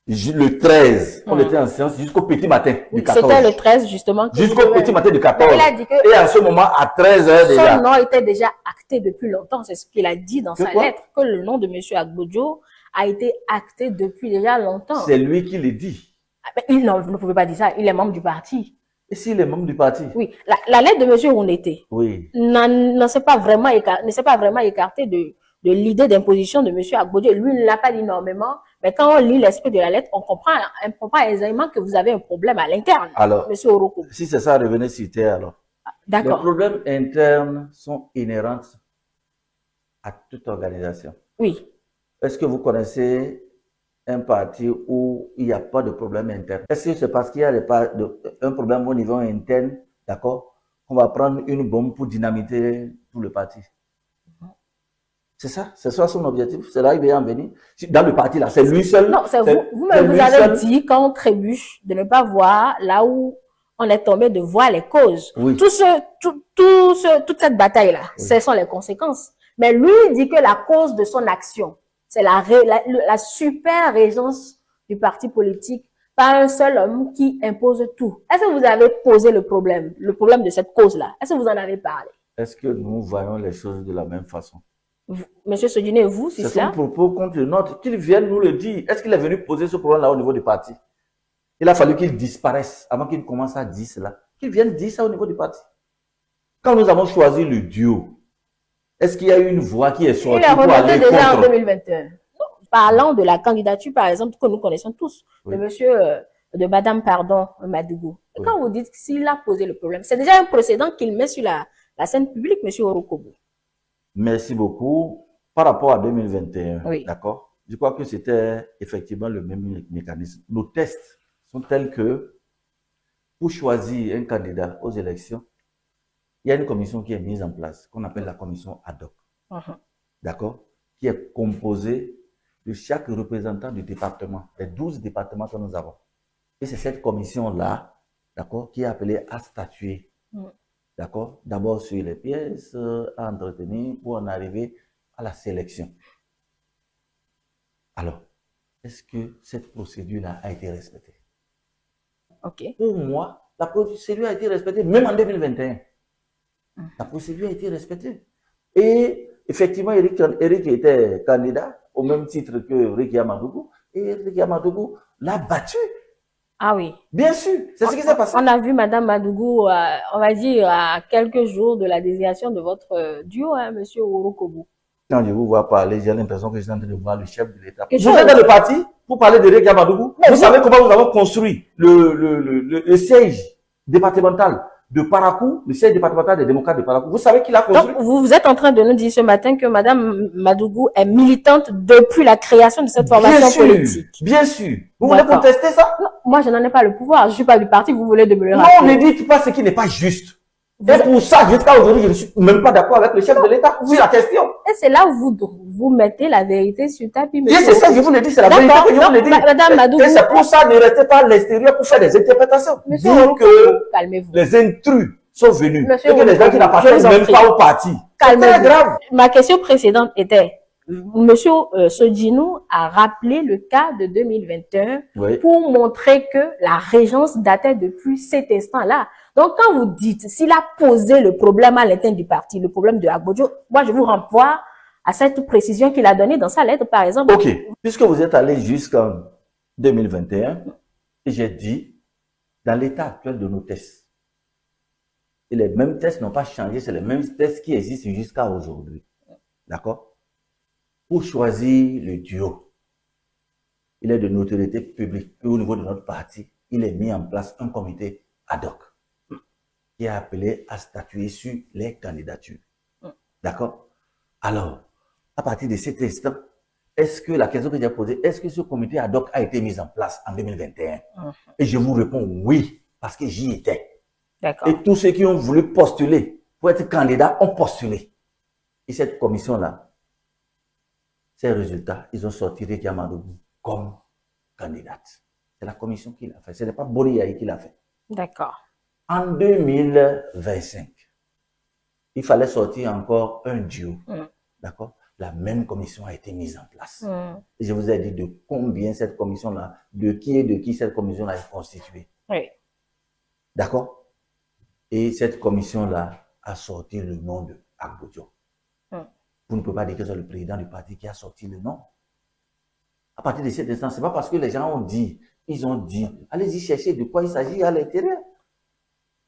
Speaker 2: Le 13, on était en séance jusqu'au petit matin du 14.
Speaker 1: C'était le 13, justement.
Speaker 2: Jusqu'au petit matin du 14.
Speaker 1: Il a dit que
Speaker 2: et à ce moment, à 13h déjà.
Speaker 1: Son nom était déjà acté depuis longtemps. C'est ce qu'il a dit dans sa lettre, que le nom de M. Agbodjo a été acté depuis déjà longtemps.
Speaker 2: C'est lui qui le dit.
Speaker 1: Non, vous ne pouvez pas dire ça. Il est membre du parti.
Speaker 2: Et s'il est membre du parti?
Speaker 1: Oui. La lettre de M. Ounété ne s'est pas vraiment écartée de l'idée d'imposition de M. Agbodjo. Lui ne l'a pas dit énormément, mais quand on lit l'esprit de la lettre, on comprend aisément que vous avez un problème à l'interne,
Speaker 2: alors,
Speaker 1: M. Ourokobo.
Speaker 2: Si c'est ça, revenez sur terre alors.
Speaker 1: D'accord.
Speaker 2: Les problèmes internes sont inhérents à toute organisation.
Speaker 1: Oui.
Speaker 2: Est-ce que vous connaissez un parti où il n'y a pas de problème interne? Est-ce que c'est parce qu'il y a un problème au niveau interne, d'accord, qu'on va prendre une bombe pour dynamiter tout le parti? C'est ça, c'est ça son objectif, c'est là qu'il veut en venir. Dans le parti là, c'est lui seul.
Speaker 1: Non, c'est vous-même, vous avez dit quand on trébuche de ne pas voir là où on est tombé de voir les causes.
Speaker 2: Oui.
Speaker 1: Toute cette bataille-là,
Speaker 2: Oui.
Speaker 1: ce sont les conséquences. Mais lui dit que la cause de son action, c'est la super régence du parti politique par un seul homme qui impose tout. Est-ce que vous avez posé le problème de cette cause-là? Est-ce que vous en avez parlé?
Speaker 2: Est-ce que nous voyons les choses de la même façon?
Speaker 1: Monsieur Sodino et vous, c'est cela?
Speaker 2: C'est son propos contre le nôtre. Qu'il vienne nous le dire. Est-ce qu'il est venu poser ce problème-là au niveau du parti? Il a fallu qu'il disparaisse avant qu'il commence à dire cela. Qu'il vienne dire ça au niveau du parti. Quand nous avons choisi le duo, est-ce qu'il y a eu une voix qui est sortie pour aller
Speaker 1: Il a remonté déjà
Speaker 2: contre?
Speaker 1: en 2021. Parlant de la candidature, par exemple, que nous connaissons tous,
Speaker 2: Oui.
Speaker 1: de Madame, Madougou.
Speaker 2: Oui.
Speaker 1: Quand vous dites s'il a posé le problème, c'est déjà un précédent qu'il met sur la scène publique, monsieur Orokobo.
Speaker 2: Merci beaucoup. Par rapport à 2021,
Speaker 1: Oui.
Speaker 2: d'accord, je crois que c'était effectivement le même mécanisme. Nos tests sont tels que pour choisir un candidat aux élections, il y a une commission qui est mise en place, qu'on appelle la commission ad hoc, d'accord, qui est composée de chaque représentant du département, des 12 départements que nous avons. Et c'est cette commission-là, d'accord, qui est appelée à statuer, d'accord, d'abord sur les pièces à entretenir pour en arriver à la sélection. Alors, est-ce que cette procédure-là a été respectée?
Speaker 1: Ok.
Speaker 2: Pour moi, la procédure a été respectée, même en 2021. La procédure a été respectée. Et effectivement, Eric était candidat au même titre que Ricky Amadougou. Et Ricky Amadougou l'a battu.
Speaker 1: Ah oui.
Speaker 2: Bien sûr, c'est ce qui s'est passé.
Speaker 1: On a vu Madame Madougou, on va dire, à quelques jours de la désignation de votre duo, hein, monsieur Orokobo.
Speaker 2: Quand je vous vois parler, j'ai l'impression que je suis en train de voir le chef de l'État. Vous êtes dans le parti pour parler de Ricky Amadougou. Vous savez comment nous avons construit le siège départemental de Parakou, le siège départemental des démocrates de Parakou. Vous savez qui l'a construit?
Speaker 1: Donc, vous êtes en train de nous dire ce matin que Madame Madougou est militante depuis la création de cette formation politique.
Speaker 2: Bien sûr. Vous voulez contester ça?
Speaker 1: Non, moi, je n'en ai pas le pouvoir. Je suis pas du parti. Vous voulez de me le
Speaker 2: rappeler. Non, ne dites pas ce qui n'est pas juste. Et pour ça, jusqu'à aujourd'hui, je ne suis même pas d'accord avec le chef de l'État sur la question.
Speaker 1: Et c'est là où vous mettez la vérité sur tapis.
Speaker 2: Et c'est ça que je vous le dis, c'est la vérité que je vous le dis.
Speaker 1: Madame Madougou.
Speaker 2: Et c'est pour ça, ne restez pas à l'extérieur pour faire des interprétations.
Speaker 1: Monsieur
Speaker 2: Dites que
Speaker 1: calmez-vous.
Speaker 2: les intrus sont venus.
Speaker 1: Monsieur
Speaker 2: et que les gens qui n'appartiennent même pas au parti. C'est très grave.
Speaker 1: Ma question précédente était, monsieur Sodino a rappelé le cas de 2021 pour montrer que la régence datait depuis cet instant-là. Donc, quand vous dites, s'il a posé le problème à l'intérieur du parti, le problème de Agbodjo, moi, je vous renvoie à cette précision qu'il a donnée dans sa lettre, par exemple.
Speaker 2: Ok. Puisque vous êtes allé jusqu'en 2021, et j'ai dit, dans l'état actuel de nos tests, et les mêmes tests n'ont pas changé, c'est les mêmes tests qui existent jusqu'à aujourd'hui. D'accord? Pour choisir le duo, il est de notoriété publique. Et au niveau de notre parti, il est mis en place un comité ad hoc qui est appelé à statuer sur les candidatures. D'accord? Alors, à partir de cet instant, est-ce que la question que j'ai posée, est-ce que ce comité ad hoc a été mis en place en 2021? Et je vous réponds oui, parce que j'y étais.
Speaker 1: D'accord.
Speaker 2: Et tous ceux qui ont voulu postuler pour être candidats ont postulé. Et cette commission-là, ces résultats, ils ont sorti Ricky Amadougou comme candidate. C'est la commission qui l'a fait. Ce n'est pas Boriaï qui l'a fait.
Speaker 1: D'accord.
Speaker 2: En 2025, il fallait sortir encore un duo. D'accord? La même commission a été mise en place. Et je vous ai dit de combien cette commission-là, de qui cette commission-là est constituée.
Speaker 1: Oui.
Speaker 2: D'accord? Et cette commission-là a sorti le nom de Agbodjo. Vous ne pouvez pas dire que c'est le président du parti qui a sorti le nom. À partir de cet instant, c'est pas parce que les gens ont dit, ils ont dit, allez-y chercher de quoi il s'agit à l'intérieur.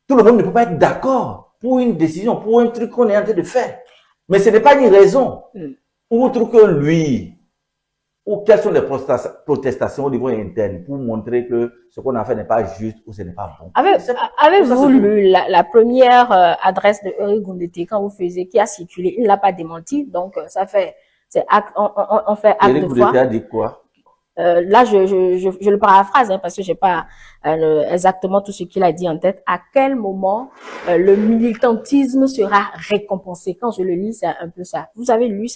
Speaker 2: Tout le monde ne peut pas être d'accord pour une décision, pour un truc qu'on est en train de faire. Mais ce n'est pas une raison. Outre que lui, ou quelles sont les protestations au niveau interne pour montrer que ce qu'on a fait n'est pas juste ou ce n'est pas bon.
Speaker 1: Avez-vous lu la première adresse de Eric Goundété quand vous faisiez, qui a circulé? Il ne l'a pas démenti, donc ça fait, on fait acte de foi.
Speaker 2: Eric Goundété a dit quoi?
Speaker 1: Là, je le paraphrase, hein, parce que j'ai pas exactement tout ce qu'il a dit en tête. À quel moment le militantisme sera récompensé? Quand je le lis, c'est un peu ça. Vous avez lu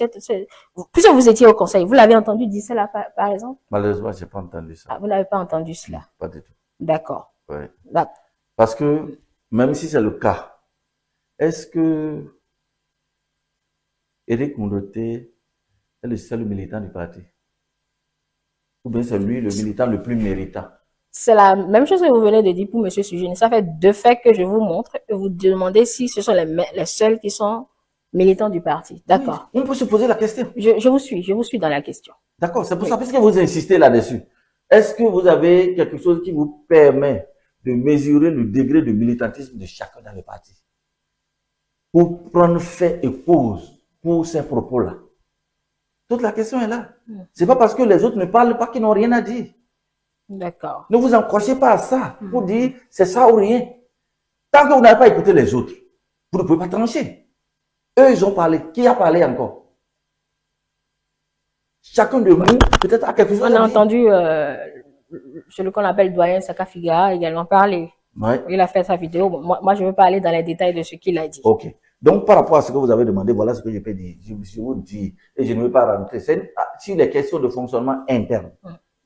Speaker 1: puisque vous étiez au conseil, vous l'avez entendu dire cela, par exemple?
Speaker 2: Malheureusement, j'ai pas entendu ça.
Speaker 1: Ah, vous n'avez pas entendu cela?
Speaker 2: Pas du tout.
Speaker 1: D'accord.
Speaker 2: Ouais. Parce que, même si c'est le cas, est-ce que Éric Mondoté est le seul militant du parti? Ou bien c'est lui le militant le plus méritant?
Speaker 1: C'est la même chose que vous venez de dire pour M. Sujeni. Ça fait 2 faits que je vous montre et vous demandez si ce sont les seuls qui sont militants du parti. D'accord.
Speaker 2: Oui, on peut se poser la question.
Speaker 1: Je vous suis dans la question.
Speaker 2: D'accord, c'est pour ça, puisque vous insistez là-dessus. Est-ce que vous avez quelque chose qui vous permet de mesurer le degré de militantisme de chacun dans le parti? Pour prendre fait et cause pour ces propos-là. Toute la question est là. C'est pas parce que les autres ne parlent pas qu'ils n'ont rien à dire.
Speaker 1: D'accord.
Speaker 2: Ne vous accrochez pas à ça pour dire c'est ça ou rien. Tant que vous n'avez pas écouté les autres, vous ne pouvez pas trancher. Eux, ils ont parlé. Qui a parlé encore? Chacun de nous, peut-être, a quelque chose à dire.
Speaker 1: On a entendu celui qu'on appelle Doyen Sakafiga également parler.
Speaker 2: Ouais.
Speaker 1: Il a fait sa vidéo. Moi, je veux pas aller dans les détails de ce qu'il a dit.
Speaker 2: Ok. Donc, par rapport à ce que vous avez demandé, voilà ce que je peux dire. Je vous dis, et je ne veux pas rentrer. Sur les questions de fonctionnement interne,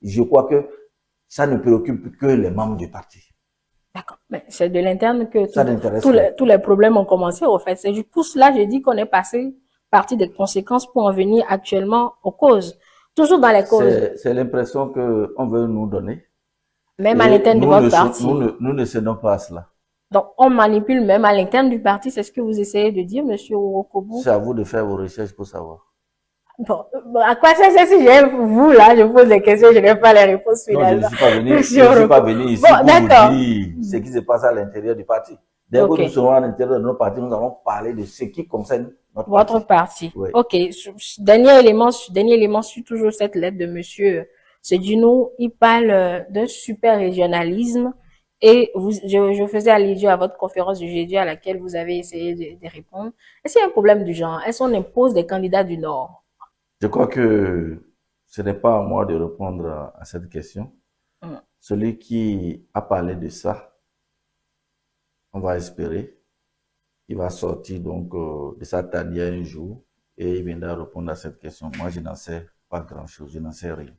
Speaker 2: je crois que ça ne préoccupe que les membres du parti.
Speaker 1: D'accord. Mais c'est de l'interne que tous
Speaker 2: Ça
Speaker 1: les problèmes ont commencé, au fait. C'est pour cela que je dis qu'on est passé partie des conséquences pour en venir actuellement aux causes. Toujours dans les causes.
Speaker 2: C'est l'impression qu'on veut nous donner.
Speaker 1: Même à l'interne de votre parti.
Speaker 2: Nous ne cédons pas à cela.
Speaker 1: Donc, on manipule même à l'interne du parti. C'est ce que vous essayez de dire, monsieur Ourokobu?
Speaker 2: C'est à vous de faire vos recherches pour savoir.
Speaker 1: Bon, à quoi ça sert si j'ai vous là, je pose des questions, je n'ai pas les réponses
Speaker 2: Non,
Speaker 1: finalement.
Speaker 2: je ne suis pas venu ici pour vous dire ce qui se passe à l'intérieur du parti. Dès que nous serons à l'intérieur de notre parti, nous allons parler de ce qui concerne
Speaker 1: votre parti.
Speaker 2: Oui.
Speaker 1: Ok. Dernier élément sur toujours cette lettre de monsieur Sedino, il parle d'un super régionalisme et je faisais allusion à votre conférence du jeudi à laquelle vous avez essayé de répondre. Est-ce qu'il y a un problème du genre? Est-ce qu'on impose des candidats du Nord?
Speaker 2: Je crois que ce n'est pas à moi de répondre à cette question. Celui qui a parlé de ça, on va espérer, il va sortir donc de sa tanière un jour et il viendra répondre à cette question. Moi, je n'en sais pas grand-chose, je n'en sais rien.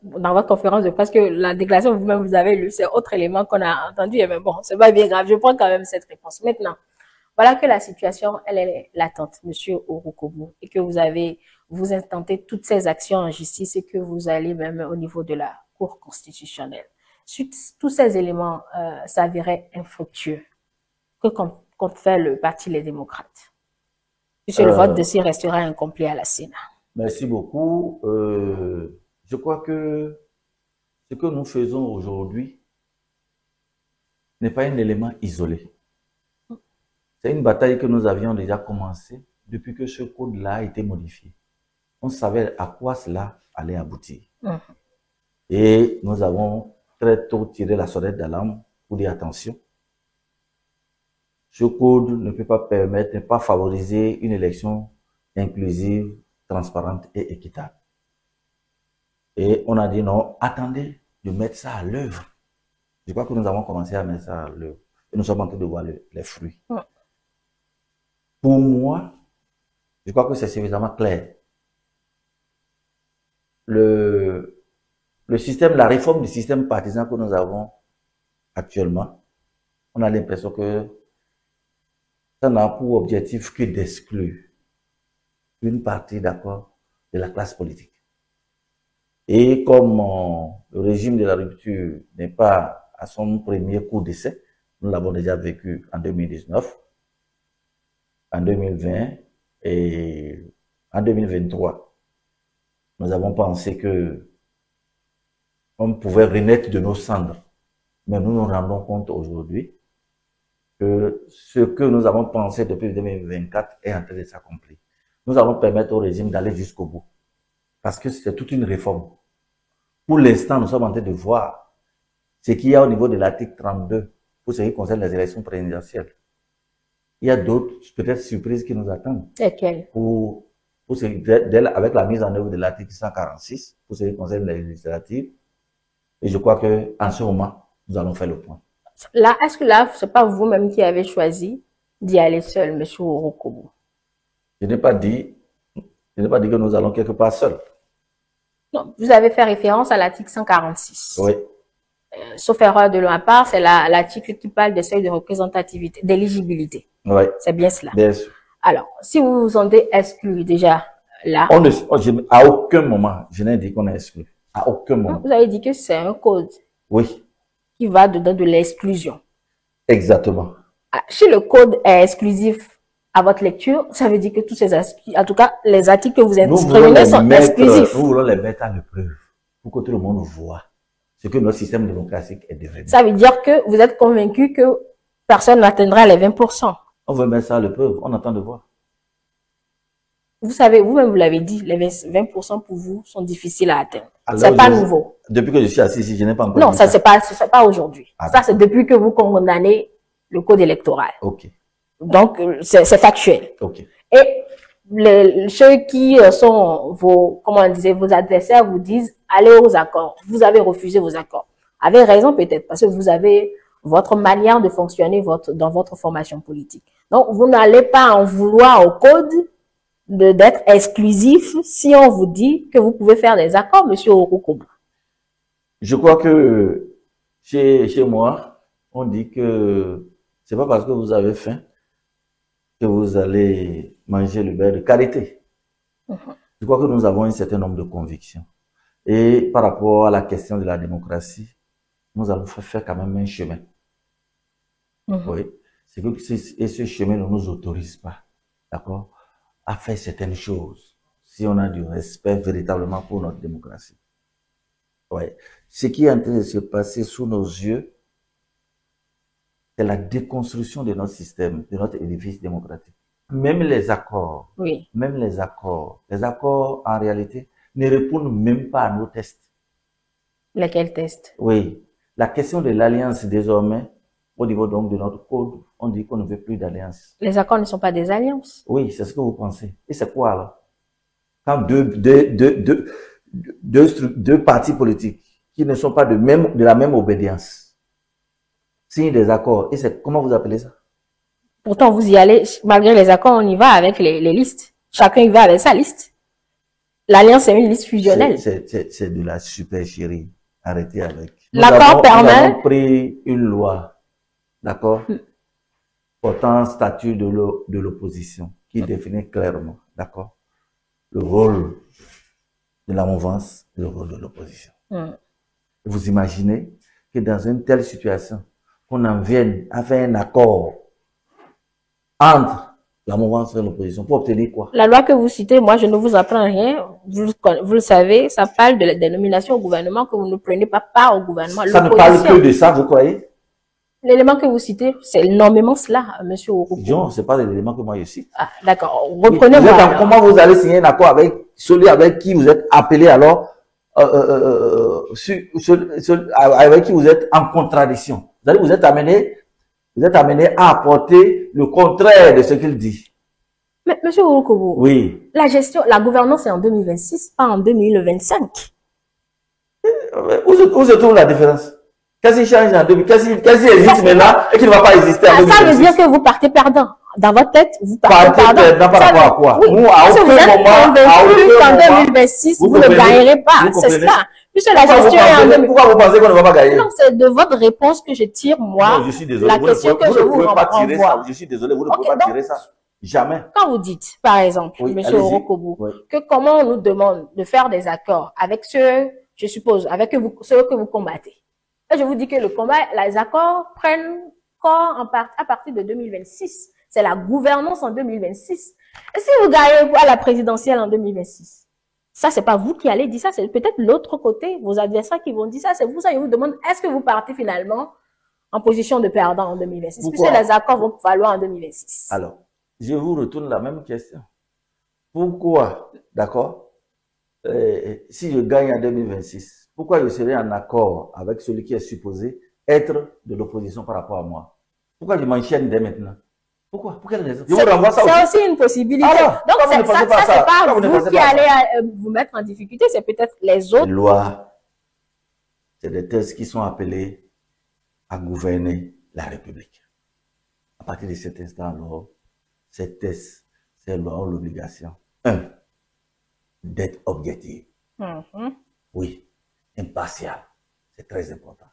Speaker 1: Dans votre conférence de presse, que la déclaration que vous-même vous avez lue, c'est autre élément qu'on a entendu. Mais bon, c'est pas bien grave, je prends quand même cette réponse. Maintenant, voilà que la situation, elle est latente, monsieur Ourokobu, et que vous intentez toutes ces actions en justice et que vous allez même au niveau de la Cour constitutionnelle. Tous ces éléments s'avéraient infructueux. Que compte faire le Parti Les Démocrates? Puisque le vote de ci restera incomplet à la Sénat.
Speaker 2: Merci beaucoup. Je crois que ce que nous faisons aujourd'hui n'est pas un élément isolé. C'est une bataille que nous avions déjà commencée depuis que ce code-là a été modifié. On savait à quoi cela allait aboutir. Et nous avons très tôt tiré la sonnette d'alarme pour dire attention. Ce code ne peut pas permettre, ne pas favoriser une élection inclusive, transparente et équitable. Et on a dit non, attendez de mettre ça à l'œuvre. Je crois que nous avons commencé à mettre ça à l'œuvre. Et nous sommes en train de voir les fruits. Pour moi, je crois que c'est suffisamment clair. Le système, la réforme du système partisan que nous avons actuellement, on a l'impression que ça n'a pour objectif que d'exclure une partie, d'accord, de la classe politique. Et comme le régime de la rupture n'est pas à son premier coup d'essai, nous l'avons déjà vécu en 2019, en 2020 et en 2023. Nous avons pensé que on pouvait renaître de nos cendres. Mais nous nous rendons compte aujourd'hui que ce que nous avons pensé depuis 2024 est en train de s'accomplir. Nous allons permettre au régime d'aller jusqu'au bout. Parce que c'est toute une réforme. Pour l'instant, nous sommes en train de voir ce qu'il y a au niveau de l'article 32 pour ce qui concerne les élections présidentielles. Il y a d'autres, peut-être, surprises qui nous attendent.
Speaker 1: Lesquelles?
Speaker 2: Avec la mise en œuvre de l'article 146, pour ce qui concerne les législatives. Et je crois que en ce moment, nous allons faire le point.
Speaker 1: Là, est-ce que là, c'est pas vous-même qui avez choisi d'y aller seul, monsieur Ourokobu?
Speaker 2: Je n'ai pas dit que nous allons quelque part seuls.
Speaker 1: Non, vous avez fait référence à l'article 146.
Speaker 2: Oui.
Speaker 1: sauf erreur de ma part, c'est l'article qui parle des seuils de représentativité, d'éligibilité.
Speaker 2: Oui.
Speaker 1: C'est bien cela.
Speaker 2: Bien sûr.
Speaker 1: Alors, si vous vous sentez exclu déjà là.
Speaker 2: À aucun moment, je n'ai dit qu'on est exclu. À aucun moment.
Speaker 1: Vous avez dit que c'est un code.
Speaker 2: Oui.
Speaker 1: Qui va dedans de l'exclusion.
Speaker 2: Exactement.
Speaker 1: Si le code est exclusif à votre lecture, ça veut dire que tous ces articles, en tout cas, les articles que vous inscrivez sont exclusifs.
Speaker 2: Nous voulons les mettre à l'épreuve pour que tout le monde voit ce que notre système démocratique est devenu.
Speaker 1: Ça veut dire que vous êtes convaincu que personne n'atteindra les 20%.
Speaker 2: On veut mettre ça à l'épreuve, on attend de voir.
Speaker 1: Vous savez, vous-même vous l'avez dit, les 20% pour vous sont difficiles à atteindre. C'est pas nouveau.
Speaker 2: Depuis que je suis assis ici, je n'ai pas encore
Speaker 1: Non, ça c'est pas aujourd'hui. Ça c'est depuis que vous condamnez le code électoral.
Speaker 2: Ok.
Speaker 1: Donc c'est factuel.
Speaker 2: Ok.
Speaker 1: Et ceux qui sont vos adversaires vous disent allez aux accords. Vous avez refusé vos accords. Avez raison peut-être parce que vous avez votre manière de fonctionner dans votre formation politique. Donc vous n'allez pas en vouloir au code d'être exclusif si on vous dit que vous pouvez faire des accords, monsieur Orokobo.
Speaker 2: Je crois que chez moi, on dit que c'est pas parce que vous avez faim que vous allez manger le beurre de karité. Je crois que nous avons un certain nombre de convictions. Et par rapport à la question de la démocratie, nous allons faire quand même un chemin. Oui. Et ce chemin ne nous autorise pas, d'accord, à faire certaines choses si on a du respect véritablement pour notre démocratie. Ouais. Ce qui est en train de se passer sous nos yeux, c'est la déconstruction de notre système, de notre édifice démocratique. Même les accords, les accords en réalité ne répondent même pas à nos tests.
Speaker 1: Lesquels tests?
Speaker 2: Oui. La question de l'alliance désormais, au niveau donc de notre code, on dit qu'on ne veut plus d'alliance.
Speaker 1: Les accords ne sont pas des alliances?
Speaker 2: Oui, c'est ce que vous pensez. Et c'est quoi alors? Quand deux partis politiques qui ne sont pas de la même obédience signent des accords, et c'est comment vous appelez ça?
Speaker 1: Pourtant, vous y allez, malgré les accords, on y va avec les listes. Chacun y va avec sa liste. L'alliance est une liste fusionnelle.
Speaker 2: C'est de la supercherie. Arrêtez avec.
Speaker 1: L'accord permet.
Speaker 2: Nous avons pris une loi, d'accord, portant statut de l'opposition, qui définit clairement, d'accord, le rôle de la mouvance et le rôle de l'opposition. Vous imaginez que dans une telle situation, qu'on en vienne à faire un accord entre la mouvance et l'opposition pour obtenir quoi?
Speaker 1: La loi que vous citez, moi je ne vous apprends rien, vous le savez, ça parle de la dénomination au gouvernement, que vous ne prenez pas part au gouvernement.
Speaker 2: Ça ne parle que de ça, vous croyez?
Speaker 1: L'élément que vous citez, c'est énormément cela, monsieur Orokobo.
Speaker 2: Non, c'est pas l'élément que moi je cite.
Speaker 1: Ah, d'accord. Reprenez-moi.
Speaker 2: Comment vous allez signer un accord avec celui avec qui vous êtes appelé alors, avec qui vous êtes en contradiction? Vous êtes amené à apporter le contraire de ce qu'il dit.
Speaker 1: Mais, monsieur Orokobo.
Speaker 2: Oui.
Speaker 1: La gouvernance est en 2026, pas en 2025.
Speaker 2: Où se trouve la différence? Qu'est-ce qui change en 2000? Qu'est-ce qui existe maintenant et qui ne va pas exister en 2026? Ça
Speaker 1: veut dire que vous partez perdant. Dans votre tête, vous partez perdant.
Speaker 2: Par rapport à quoi?
Speaker 1: Oui,
Speaker 2: nous, à aucun moment,
Speaker 1: qu'en 2026, vous ne gagnerez pas. C'est ça. Puisque la gestion est en 2026.
Speaker 2: Pourquoi vous pensez qu'on ne va pas gagner?
Speaker 1: Non, c'est de votre réponse que je tire, moi.
Speaker 2: Non, je suis désolé.
Speaker 1: La question que je vous renvoie.
Speaker 2: Je suis désolé, vous ne pouvez pas tirer ça. Jamais.
Speaker 1: Quand vous dites, par exemple, monsieur Orokobo, que comment on nous demande de faire des accords avec ceux, je suppose, avec ceux que vous combattez. Et je vous dis que les accords prennent corps à partir de 2026. C'est la gouvernance en 2026. Et si vous gagnez à la présidentielle en 2026, ça, c'est pas vous qui allez dire ça, c'est peut-être l'autre côté, vos adversaires qui vont dire ça. C'est vous, ça, je vous demande, est-ce que vous partez finalement en position de perdant en 2026? Puisque les accords vont falloir en 2026.
Speaker 2: Alors, je vous retourne la même question. Pourquoi, d'accord, si je gagne en 2026, pourquoi je serai en accord avec celui qui est supposé être de l'opposition par rapport à moi? Pourquoi je m'enchaîne dès maintenant? Pourquoi? Pour quelle raison? Je vous renvoie ça aussi.
Speaker 1: C'est aussi une possibilité. Donc, ça, c'est pas vous qui allez vous mettre en difficulté, c'est peut-être les autres.
Speaker 2: Les lois, c'est des textes qui sont appelés à gouverner la République. À partir de cet instant, alors, ces textes, ces lois ont l'obligation, d'être objectifs. Oui, impartial. C'est très important.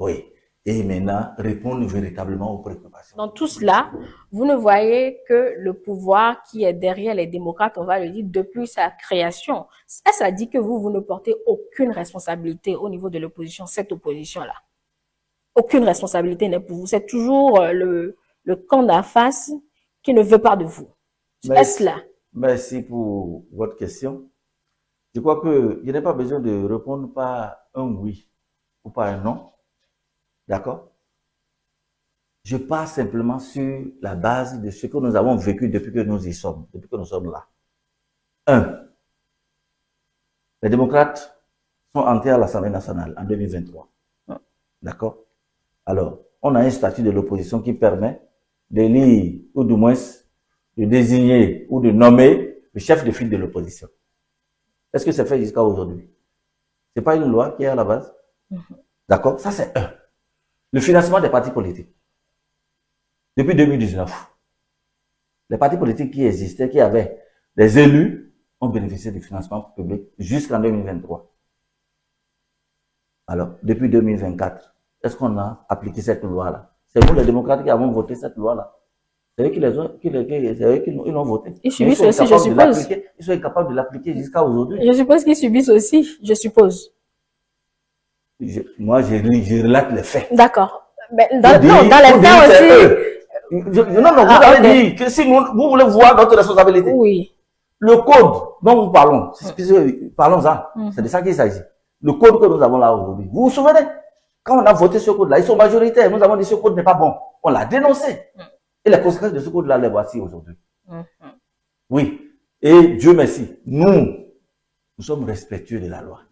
Speaker 2: Oui. Et maintenant, répondre véritablement aux préoccupations.
Speaker 1: Dans tout cela, vous ne voyez que le pouvoir qui est derrière les démocrates, on va le dire, depuis sa création. Ça dit que vous ne portez aucune responsabilité au niveau de l'opposition, cette opposition-là. Aucune responsabilité n'est pour vous. C'est toujours le camp d'en face qui ne veut pas de vous. Est-ce là?
Speaker 2: Merci pour votre question. Je crois que je n'ai pas besoin de répondre par un oui ou par un non. D'accord? Je pars simplement sur la base de ce que nous avons vécu depuis que nous y sommes, depuis que nous sommes là. 1. Les démocrates sont entrés à l'Assemblée nationale en 2023. D'accord? Alors, on a un statut de l'opposition qui permet d'élire, ou du moins de désigner ou de nommer le chef de file de l'opposition. Est-ce que c'est fait jusqu'à aujourd'hui? C'est pas une loi qui est à la base? D'accord? Ça, c'est 1. Le financement des partis politiques. Depuis 2019, les partis politiques qui existaient, qui avaient des élus, ont bénéficié du financement public jusqu'en 2023. Alors, depuis 2024, est-ce qu'on a appliqué cette loi-là? C'est nous, les démocrates, qui avons voté cette loi-là. C'est eux qui l'ont voté.
Speaker 1: Ils subissent aussi, je suppose.
Speaker 2: Ils sont incapables de l'appliquer jusqu'à aujourd'hui.
Speaker 1: Je suppose qu'ils subissent aussi, je suppose.
Speaker 2: Moi, je relate les faits.
Speaker 1: D'accord. Mais dans les faits aussi.
Speaker 2: Non, vous avez dit que si vous voulez voir notre responsabilité.
Speaker 1: Oui.
Speaker 2: Le code dont nous parlons, parlons-en. C'est de ça qu'il s'agit. Le code que nous avons là aujourd'hui. Vous vous souvenez? Quand on a voté ce code-là, ils sont majoritaires. Nous avons dit ce code n'est pas bon. On l'a dénoncé. Et les conséquences de ce code-là, les voici aujourd'hui. Oui. Et Dieu merci, nous sommes respectueux de la loi.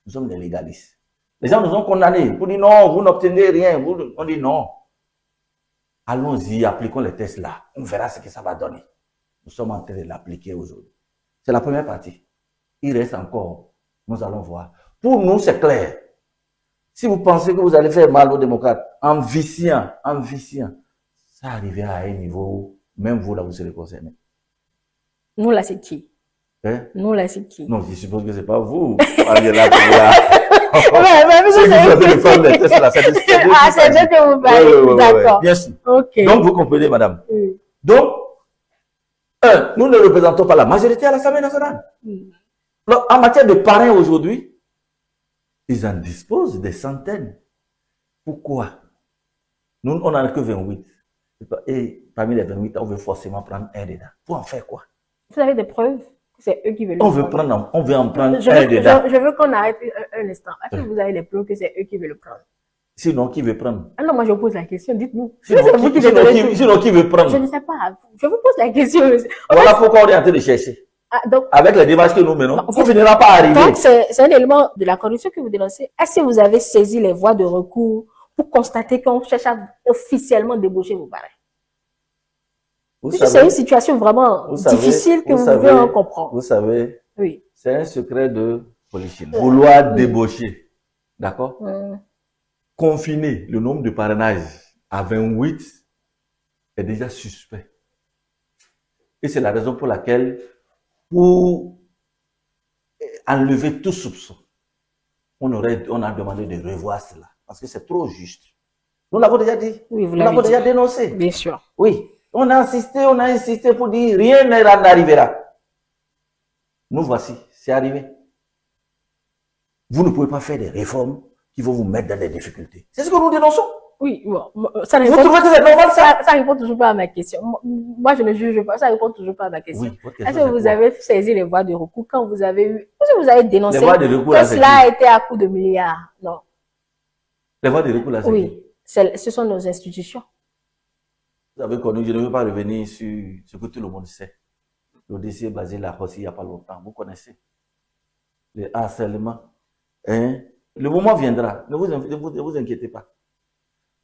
Speaker 2: Nous sommes des légalistes. Les gens nous ont condamnés pour dire non, vous n'obtenez rien. On dit non. Allons-y, appliquons les tests là. On verra ce que ça va donner. Nous sommes en train de l'appliquer aujourd'hui. C'est la première partie. Il reste encore. Nous allons voir. Pour nous, c'est clair. Si vous pensez que vous allez faire mal aux démocrates, en viciant, ça arrivera à un niveau où même vous, là, vous serez concernés.
Speaker 1: Nous, là, c'est qui?
Speaker 2: Hein?
Speaker 1: Nous, là, c'est qui?
Speaker 2: Non, je suppose que c'est pas vous. C'est
Speaker 1: c'est de que vous parlez. D'accord.
Speaker 2: Bien sûr.
Speaker 1: Okay.
Speaker 2: Donc, vous comprenez, madame. Donc, nous ne représentons pas la majorité à l'Assemblée nationale. Donc, en matière de parrains aujourd'hui, ils en disposent des centaines. Pourquoi? Nous, on n'en a que 28. Et parmi les 28, on veut forcément prendre un dedans. Pour en faire quoi?
Speaker 1: Vous avez des preuves? C'est eux qui veulent
Speaker 2: on veut en prendre un dedans.
Speaker 1: Je veux qu'on arrête un instant. Est-ce que vous avez les preuves que c'est eux qui veulent le prendre?
Speaker 2: Sinon, qui veut prendre?
Speaker 1: Ah non, moi je vous pose la question, dites-nous.
Speaker 2: Sinon, qui veut prendre?
Speaker 1: Je ne sais pas. Je vous pose la question.
Speaker 2: Voilà pourquoi on est en train de chercher.
Speaker 1: Donc,
Speaker 2: avec les démarches que nous menons, on ne finira pas à arriver.
Speaker 1: Donc, c'est un élément de la corruption que vous dénoncez. Est-ce que vous avez saisi les voies de recours pour constater qu'on cherche à officiellement débaucher vos parrains? C'est une situation vraiment difficile que vous devez en comprendre.
Speaker 2: Vous savez,
Speaker 1: oui.
Speaker 2: C'est un secret de polichinelle. Vouloir débaucher, d'accord? Confiner le nombre de parrainages à 28 est déjà suspect. Et c'est la raison pour laquelle, pour enlever tout soupçon, on a demandé de revoir cela. Parce que c'est trop juste. Nous l'avons déjà dit.
Speaker 1: Oui, vous
Speaker 2: l'avez dit. Nous l'avons déjà dénoncé.
Speaker 1: Bien sûr.
Speaker 2: Oui. On a insisté pour dire rien n'arrivera. Nous voici, c'est arrivé. Vous ne pouvez pas faire des réformes qui vont vous mettre dans des difficultés. C'est ce que nous dénonçons.
Speaker 1: Oui, bon, ça
Speaker 2: vous trouvez que c'est normal ça?
Speaker 1: Ça répond toujours pas à ma question. Moi, je ne juge pas, ça répond toujours pas à ma question.
Speaker 2: Oui,
Speaker 1: est-ce que vous avez saisi les voies de recours quand vous avez eu, est-ce que vous avez dénoncé
Speaker 2: les voies de recours,
Speaker 1: que cela a été à coup de milliards? Non.
Speaker 2: Les voies de recours là, c'est
Speaker 1: oui, ce sont nos institutions.
Speaker 2: Vous avez connu, je ne veux pas revenir sur ce que tout le monde sait. Le dossier basé là aussi il n'y a pas longtemps. Vous connaissez les harcèlements. Hein? Le moment viendra. Ne vous inquiétez pas.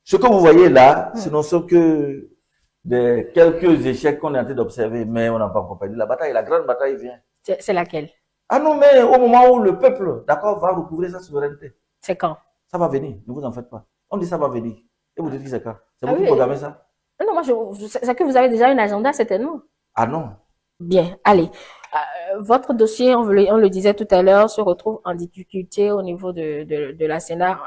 Speaker 2: Ce que vous voyez là, ce ne sont que des quelques échecs qu'on est en train d'observer, mais on n'a pas compris. La bataille, la grande bataille vient.
Speaker 1: C'est laquelle?
Speaker 2: Ah non, mais au moment où le peuple, d'accord, va recouvrir sa souveraineté.
Speaker 1: C'est quand?
Speaker 2: Ça va venir, ne vous en faites pas. On dit ça va venir. Et vous dites que c'est quand? C'est vous qui programmez ça?
Speaker 1: Non, moi, c'est que vous avez déjà un agenda, certainement.
Speaker 2: Ah non.
Speaker 1: Bien, allez. Votre dossier, on le disait tout à l'heure, se retrouve en difficulté au niveau de la Sénat.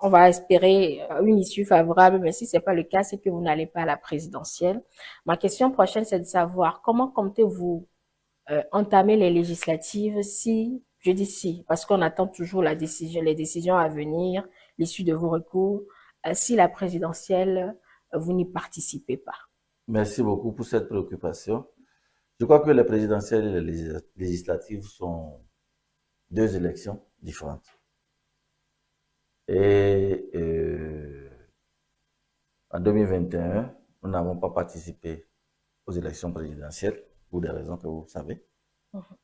Speaker 1: on va espérer une issue favorable, mais si c'est pas le cas, c'est que vous n'allez pas à la présidentielle. Ma question prochaine, c'est de savoir comment comptez-vous entamer les législatives si, je dis si, parce qu'on attend toujours la décision, les décisions à venir, l'issue de vos recours, si la présidentielle, vous n'y participez pas.
Speaker 2: Merci beaucoup pour cette préoccupation. Je crois que les présidentielles et les législatives sont deux élections différentes. Et en 2021, nous n'avons pas participé aux élections présidentielles pour des raisons que vous savez.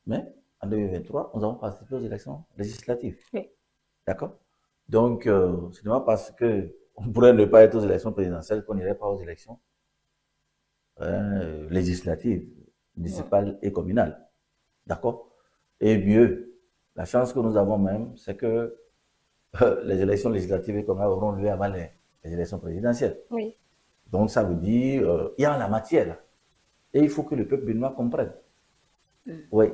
Speaker 2: Mais en 2023, nous avons participé aux élections législatives.
Speaker 1: Oui.
Speaker 2: D'accord? Donc, ce n'est pas parce qu'on pourrait ne pas être aux élections présidentielles qu'on n'irait pas aux élections législatives, municipales et communales. D'accord? Et mieux, la chance que nous avons même, c'est que les élections législatives et communales auront lieu avant les élections présidentielles.
Speaker 1: Oui.
Speaker 2: Donc, ça veut dire il y a la matière. Et il faut que le peuple béninois comprenne. Oui.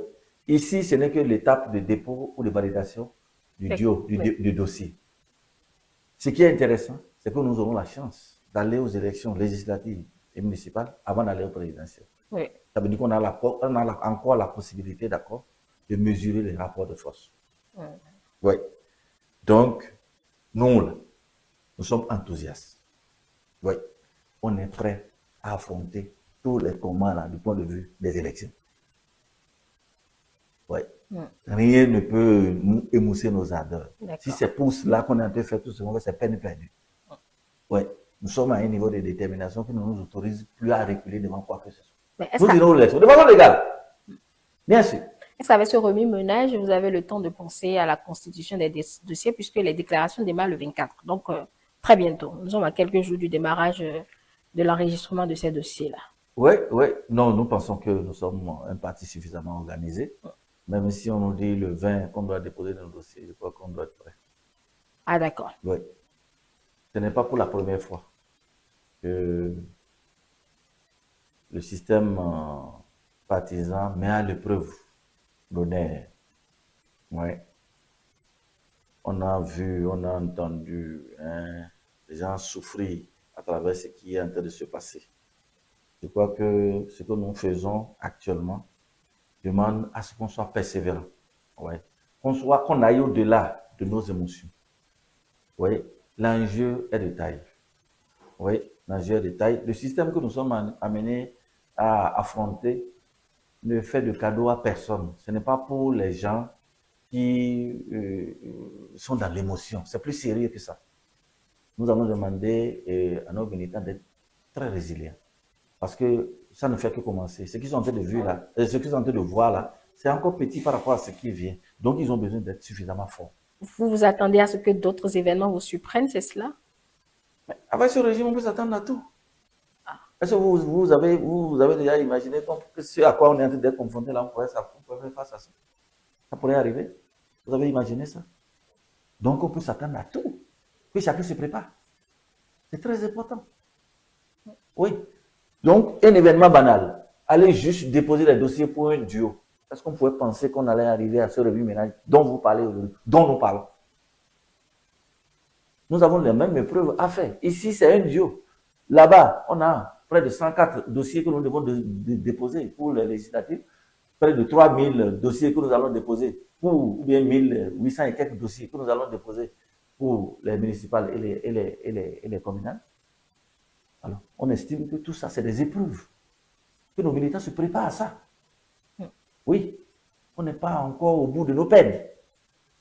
Speaker 2: Ici, ce n'est que l'étape de dépôt ou de validation du dossier. Ce qui est intéressant, c'est que nous aurons la chance d'aller aux élections législatives et municipales avant d'aller aux présidentielles.
Speaker 1: Oui.
Speaker 2: Ça veut dire qu'on a, encore la possibilité, d'accord, de mesurer les rapports de force. Oui. Donc, nous, là, nous sommes enthousiastes. Oui. On est prêt à affronter tous les combats là, du point de vue des élections. Oui. Rien ne peut nous émousser nos ardeurs. Si c'est pour cela qu'on est en train de faire tout ce qu'on veut, c'est peine perdue. Oui. Nous sommes à un niveau de détermination qui ne nous autorise plus à reculer devant quoi que ce soit. Nous irons aux élections de façon légale. Bien sûr.
Speaker 1: Est-ce qu'avec ce remue-ménage, vous avez le temps de penser à la constitution des dossiers puisque les déclarations démarrent le 24. Donc, très bientôt. Nous sommes à quelques jours du démarrage de l'enregistrement de ces dossiers-là.
Speaker 2: Oui, oui. Non, nous pensons que nous sommes un parti suffisamment organisé. Même si on nous dit le 20 qu'on doit déposer nos dossiers, je crois qu'on doit être prêt.
Speaker 1: Ah, d'accord.
Speaker 2: Oui. Ce n'est pas pour la première fois que le système partisan met à l'épreuve l'honneur. Oui. On a vu, on a entendu les gens souffrir à travers ce qui est en train de se passer. Je crois que ce que nous faisons actuellement demande à ce qu'on soit persévérant. Ouais. Qu'on aille au-delà de nos émotions. Oui. L'enjeu est de taille. Oui, l'enjeu est de taille. Le système que nous sommes amenés à affronter ne fait de cadeau à personne. Ce n'est pas pour les gens qui sont dans l'émotion. C'est plus sérieux que ça. Nous allons demander à nos militants d'être très résilients. Parce que ça ne fait que commencer. Ce qu'ils sont en train de vivre là, ce qu'ils sont en train de voir là, c'est encore petit par rapport à ce qui vient. Donc, ils ont besoin d'être suffisamment forts.
Speaker 1: Vous vous attendez à ce que d'autres événements vous surprennent, c'est cela?
Speaker 2: Mais avec ce régime, on peut s'attendre à tout. Est-ce que vous avez déjà imaginé que ce à quoi on est en train d'être confronté là, on pourrait faire face à ça? Ça pourrait arriver? Vous avez imaginé ça? Donc, on peut s'attendre à tout. Que chacun se prépare. C'est très important. Oui. Donc, un événement banal. Aller juste déposer les dossiers pour un duo. Est-ce qu'on pouvait penser qu'on allait arriver à ce remue-ménage dont vous parlez aujourd'hui, dont nous parlons? Nous avons les mêmes épreuves à faire. Ici, c'est un duo. Là-bas, on a près de 104 dossiers que nous devons déposer pour les législatives. Près de 3000 dossiers que nous allons déposer ou bien 1800 et quelques dossiers que nous allons déposer pour les municipales et les communales. Alors, on estime que tout ça, c'est des épreuves. Que nos militants se préparent à ça. Oui, on n'est pas encore au bout de nos peines.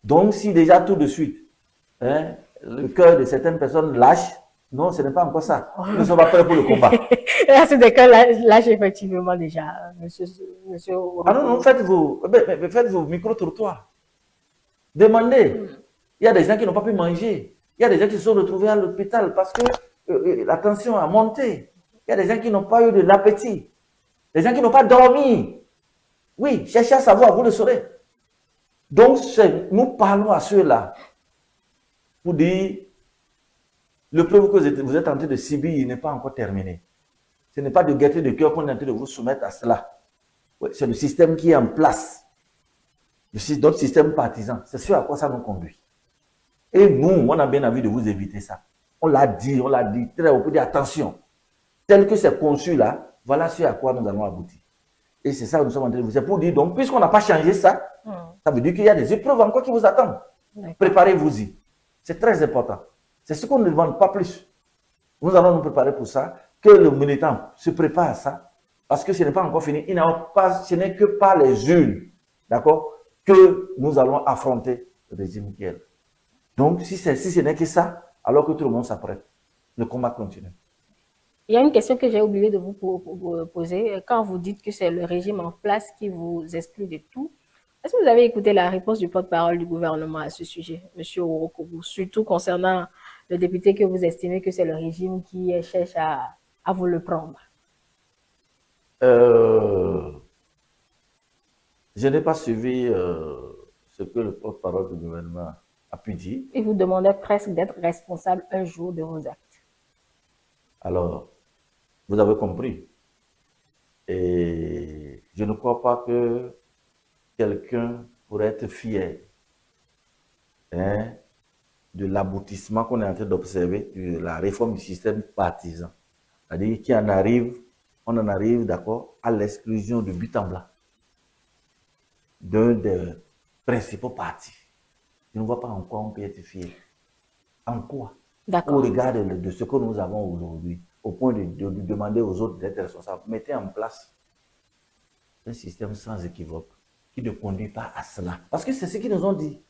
Speaker 2: Donc, si déjà tout de suite, le cœur de certaines personnes lâche, non, ce n'est pas encore ça. Nous ne sommes pas prêts pour le combat.
Speaker 1: Là, c'est des cas lâche effectivement déjà, monsieur.
Speaker 2: Ah non, non, faites vos micro-trottoirs. Demandez. Il y a des gens qui n'ont pas pu manger. Il y a des gens qui se sont retrouvés à l'hôpital parce que la tension a monté. Il y a des gens qui n'ont pas eu de l'appétit. Des gens qui n'ont pas dormi. Oui, cherchez à savoir, vous le saurez. Donc, nous parlons à ceux-là pour dire, le preuve que vous êtes en train de subir, il n'est pas encore terminé. Ce n'est pas de gaieté de cœur qu'on est en train de vous soumettre à cela. Oui, c'est le système qui est en place. Notre système partisan. C'est ce à quoi ça nous conduit. Et nous, on a bien envie de vous éviter ça. On l'a dit, très haut, on peut dire attention. Tel que c'est conçu là, voilà ce à quoi nous allons aboutir. Et c'est ça que nous sommes en train de vous dire. C'est pour dire, donc, puisqu'on n'a pas changé ça, ça veut dire qu'il y a des épreuves encore qui vous attendent. Préparez-vous-y. C'est très important. C'est ce qu'on ne demande pas plus. Nous allons nous préparer pour ça, que le militant se prépare à ça, parce que ce n'est pas encore fini. Ce n'est que par les urnes, d'accord, que nous allons affronter le régime qui est là. Donc, si ce n'est que ça, alors que tout le monde s'apprête, le combat continue.
Speaker 1: Il y a une question que j'ai oublié de vous poser. Quand vous dites que c'est le régime en place qui vous exclut de tout, est-ce que vous avez écouté la réponse du porte-parole du gouvernement à ce sujet, M. Orokobu, surtout concernant le député que vous estimez que c'est le régime qui cherche à vous le prendre?
Speaker 2: Je n'ai pas suivi ce que le porte-parole du gouvernement a pu dire.
Speaker 1: Il vous demandait presque d'être responsable un jour de vos actes.
Speaker 2: Alors, vous avez compris. Et je ne crois pas que quelqu'un pourrait être fier de l'aboutissement qu'on est en train d'observer de la réforme du système partisan. C'est-à-dire on en arrive, d'accord, à l'exclusion de but en blanc d'un des principaux partis. Je ne vois pas en quoi on peut être fier. En quoi? Au regard de ce que nous avons aujourd'hui, au point de demander aux autres d'être responsables, mettez en place un système sans équivoque qui ne conduit pas à cela. Parce que c'est ce qu'ils nous ont dit.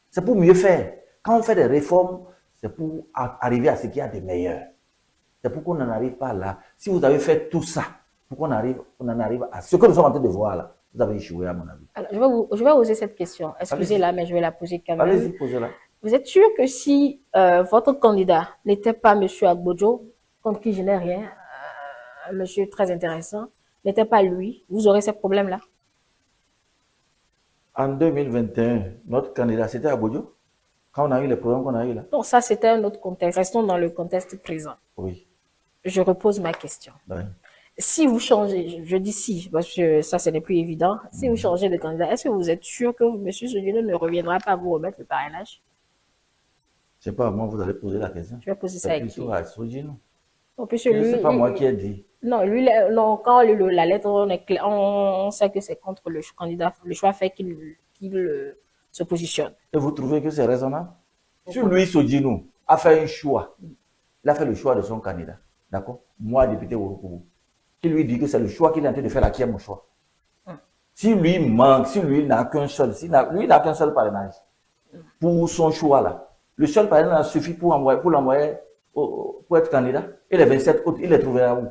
Speaker 2: C'est pour mieux faire. Quand on fait des réformes, c'est pour arriver à ce qu'il y a de meilleur. C'est pour qu'on n'en arrive pas là. Si vous avez fait tout ça, pour qu'on en arrive à ce que nous sommes en train de voir là, vous avez échoué à mon avis.
Speaker 1: Alors, je vais oser cette question. Excusez-la, mais je vais la poser quand même.
Speaker 2: Allez-y, posez-la.
Speaker 1: Vous êtes sûr que si votre candidat n'était pas M. Agbodjo, contre qui je n'ai rien, un monsieur très intéressant, n'était pas lui, vous aurez ces problèmes-là?
Speaker 2: En 2021, notre candidat, c'était Agbodjo? Quand on a eu les problèmes qu'on a eu là?
Speaker 1: Non, ça c'était un autre contexte. Restons dans le contexte présent.
Speaker 2: Oui.
Speaker 1: Je repose ma question.
Speaker 2: Oui.
Speaker 1: Si vous changez, je dis si, parce que ça, ce n'est plus évident. Si vous changez de candidat, est-ce que vous êtes sûr que M. Sogino ne reviendra pas vous remettre le parrainage?
Speaker 2: Je ne sais pas, moi, vous allez poser la question.
Speaker 1: Je vais poser ça avec qui?
Speaker 2: Sogino.
Speaker 1: Non, puisque lui,
Speaker 2: c'est pas moi qui ai dit.
Speaker 1: Non, lui, non, quand on lit la lettre, on sait que c'est contre le candidat. Le choix fait qu'il se positionne.
Speaker 2: Et vous trouvez que c'est raisonnable? Si lui, Sogino, a fait un choix, il a fait le choix de son candidat, d'accord? Moi, député Orokobu, qui lui dit que c'est le choix qu'il est en train de faire là qui est mon choix. Si lui manque, si lui n'a qu'un seul, lui n'a qu'un seul parrainage pour son choix là, le seul parrainage suffit pour l'envoyer pour être candidat. Et les 27 autres, il les trouvera où?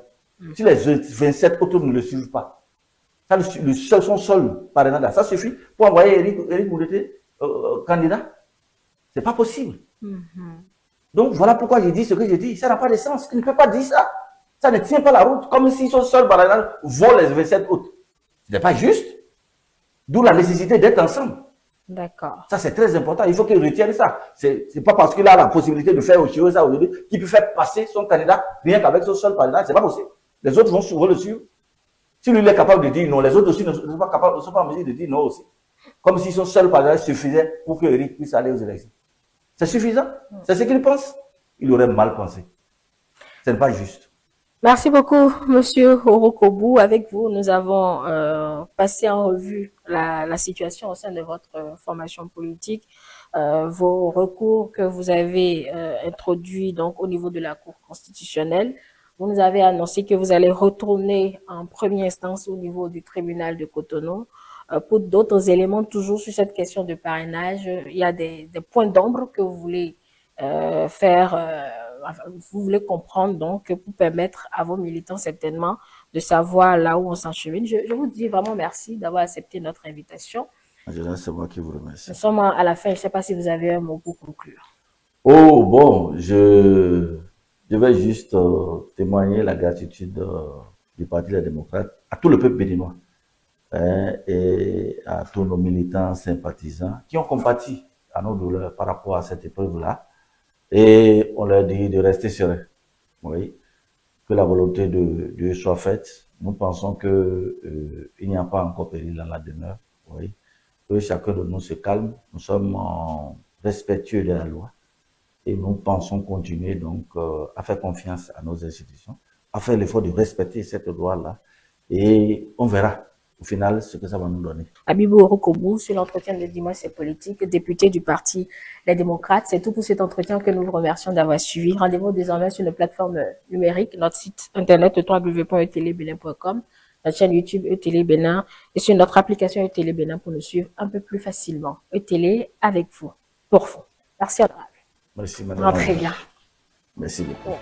Speaker 2: Si les 27 autres ne le suivent pas, ça, son seul parrainage là, ça suffit pour envoyer Éric Mouleté candidat. C'est pas possible. Donc voilà pourquoi j'ai dit ce que j'ai dit. Ça n'a pas de sens. Il ne peut pas dire ça. Ça ne tient pas la route, comme si son seul parrainage vole les 27 autres. Ce n'est pas juste. D'où la nécessité d'être ensemble.
Speaker 1: D'accord.
Speaker 2: Ça, c'est très important. Il faut qu'il retienne ça. C'est pas parce qu'il a la possibilité de faire autre ça aujourd'hui qu'il peut faire passer son candidat rien qu'avec son seul parrainage. C'est pas possible. Les autres vont souvent le suivre. Si lui il est capable de dire non, les autres aussi ne sont pas capables, ne sont pas en mesure de dire non aussi. Comme si son seul parrainage suffisait pour que Eric puisse aller aux élections. C'est suffisant? C'est ce qu'il pense? Il aurait mal pensé. Ce n'est pas juste.
Speaker 1: Merci beaucoup, Monsieur Orokobu. Avec vous, nous avons passé en revue la situation au sein de votre formation politique, vos recours que vous avez introduits donc au niveau de la Cour constitutionnelle. Vous nous avez annoncé que vous allez retourner en première instance au niveau du tribunal de Cotonou. Pour d'autres éléments, toujours sur cette question de parrainage, il y a des points d'ombre que vous voulez vous voulez comprendre donc pour permettre à vos militants certainement de savoir là où on s'enchemine. Je vous dis vraiment merci d'avoir accepté notre invitation.
Speaker 2: C'est moi qui vous remercie.
Speaker 1: Nous sommes à la fin. Je ne sais pas si vous avez un mot pour conclure.
Speaker 2: Oh bon, je vais juste témoigner la gratitude du Parti des démocrates à tout le peuple béninois et à tous nos militants sympathisants qui ont compati à nos douleurs par rapport à cette épreuve-là. Et on leur dit de rester serein. Oui. Que la volonté de Dieu soit faite. Nous pensons que il n'y a pas encore péril dans la demeure. Oui. Que chacun de nous se calme. Nous sommes respectueux de la loi. Et nous pensons continuer donc à faire confiance à nos institutions, à faire l'effort de respecter cette loi-là. Et on verra au final ce que ça va nous donner.
Speaker 1: Habibou Orokobou, sur l'entretien de Dimanche et politique, député du parti Les Démocrates. C'est tout pour cet entretien que nous vous remercions d'avoir suivi. Rendez-vous désormais sur nos plateformes numériques, notre site internet www.etelebénin.com, notre chaîne YouTube ETélé Bénin et sur notre application ETélé Bénin pour nous suivre un peu plus facilement. ETélé avec vous, pour vous. Merci à vous.
Speaker 2: Merci madame.
Speaker 1: Très bien.
Speaker 2: Merci beaucoup.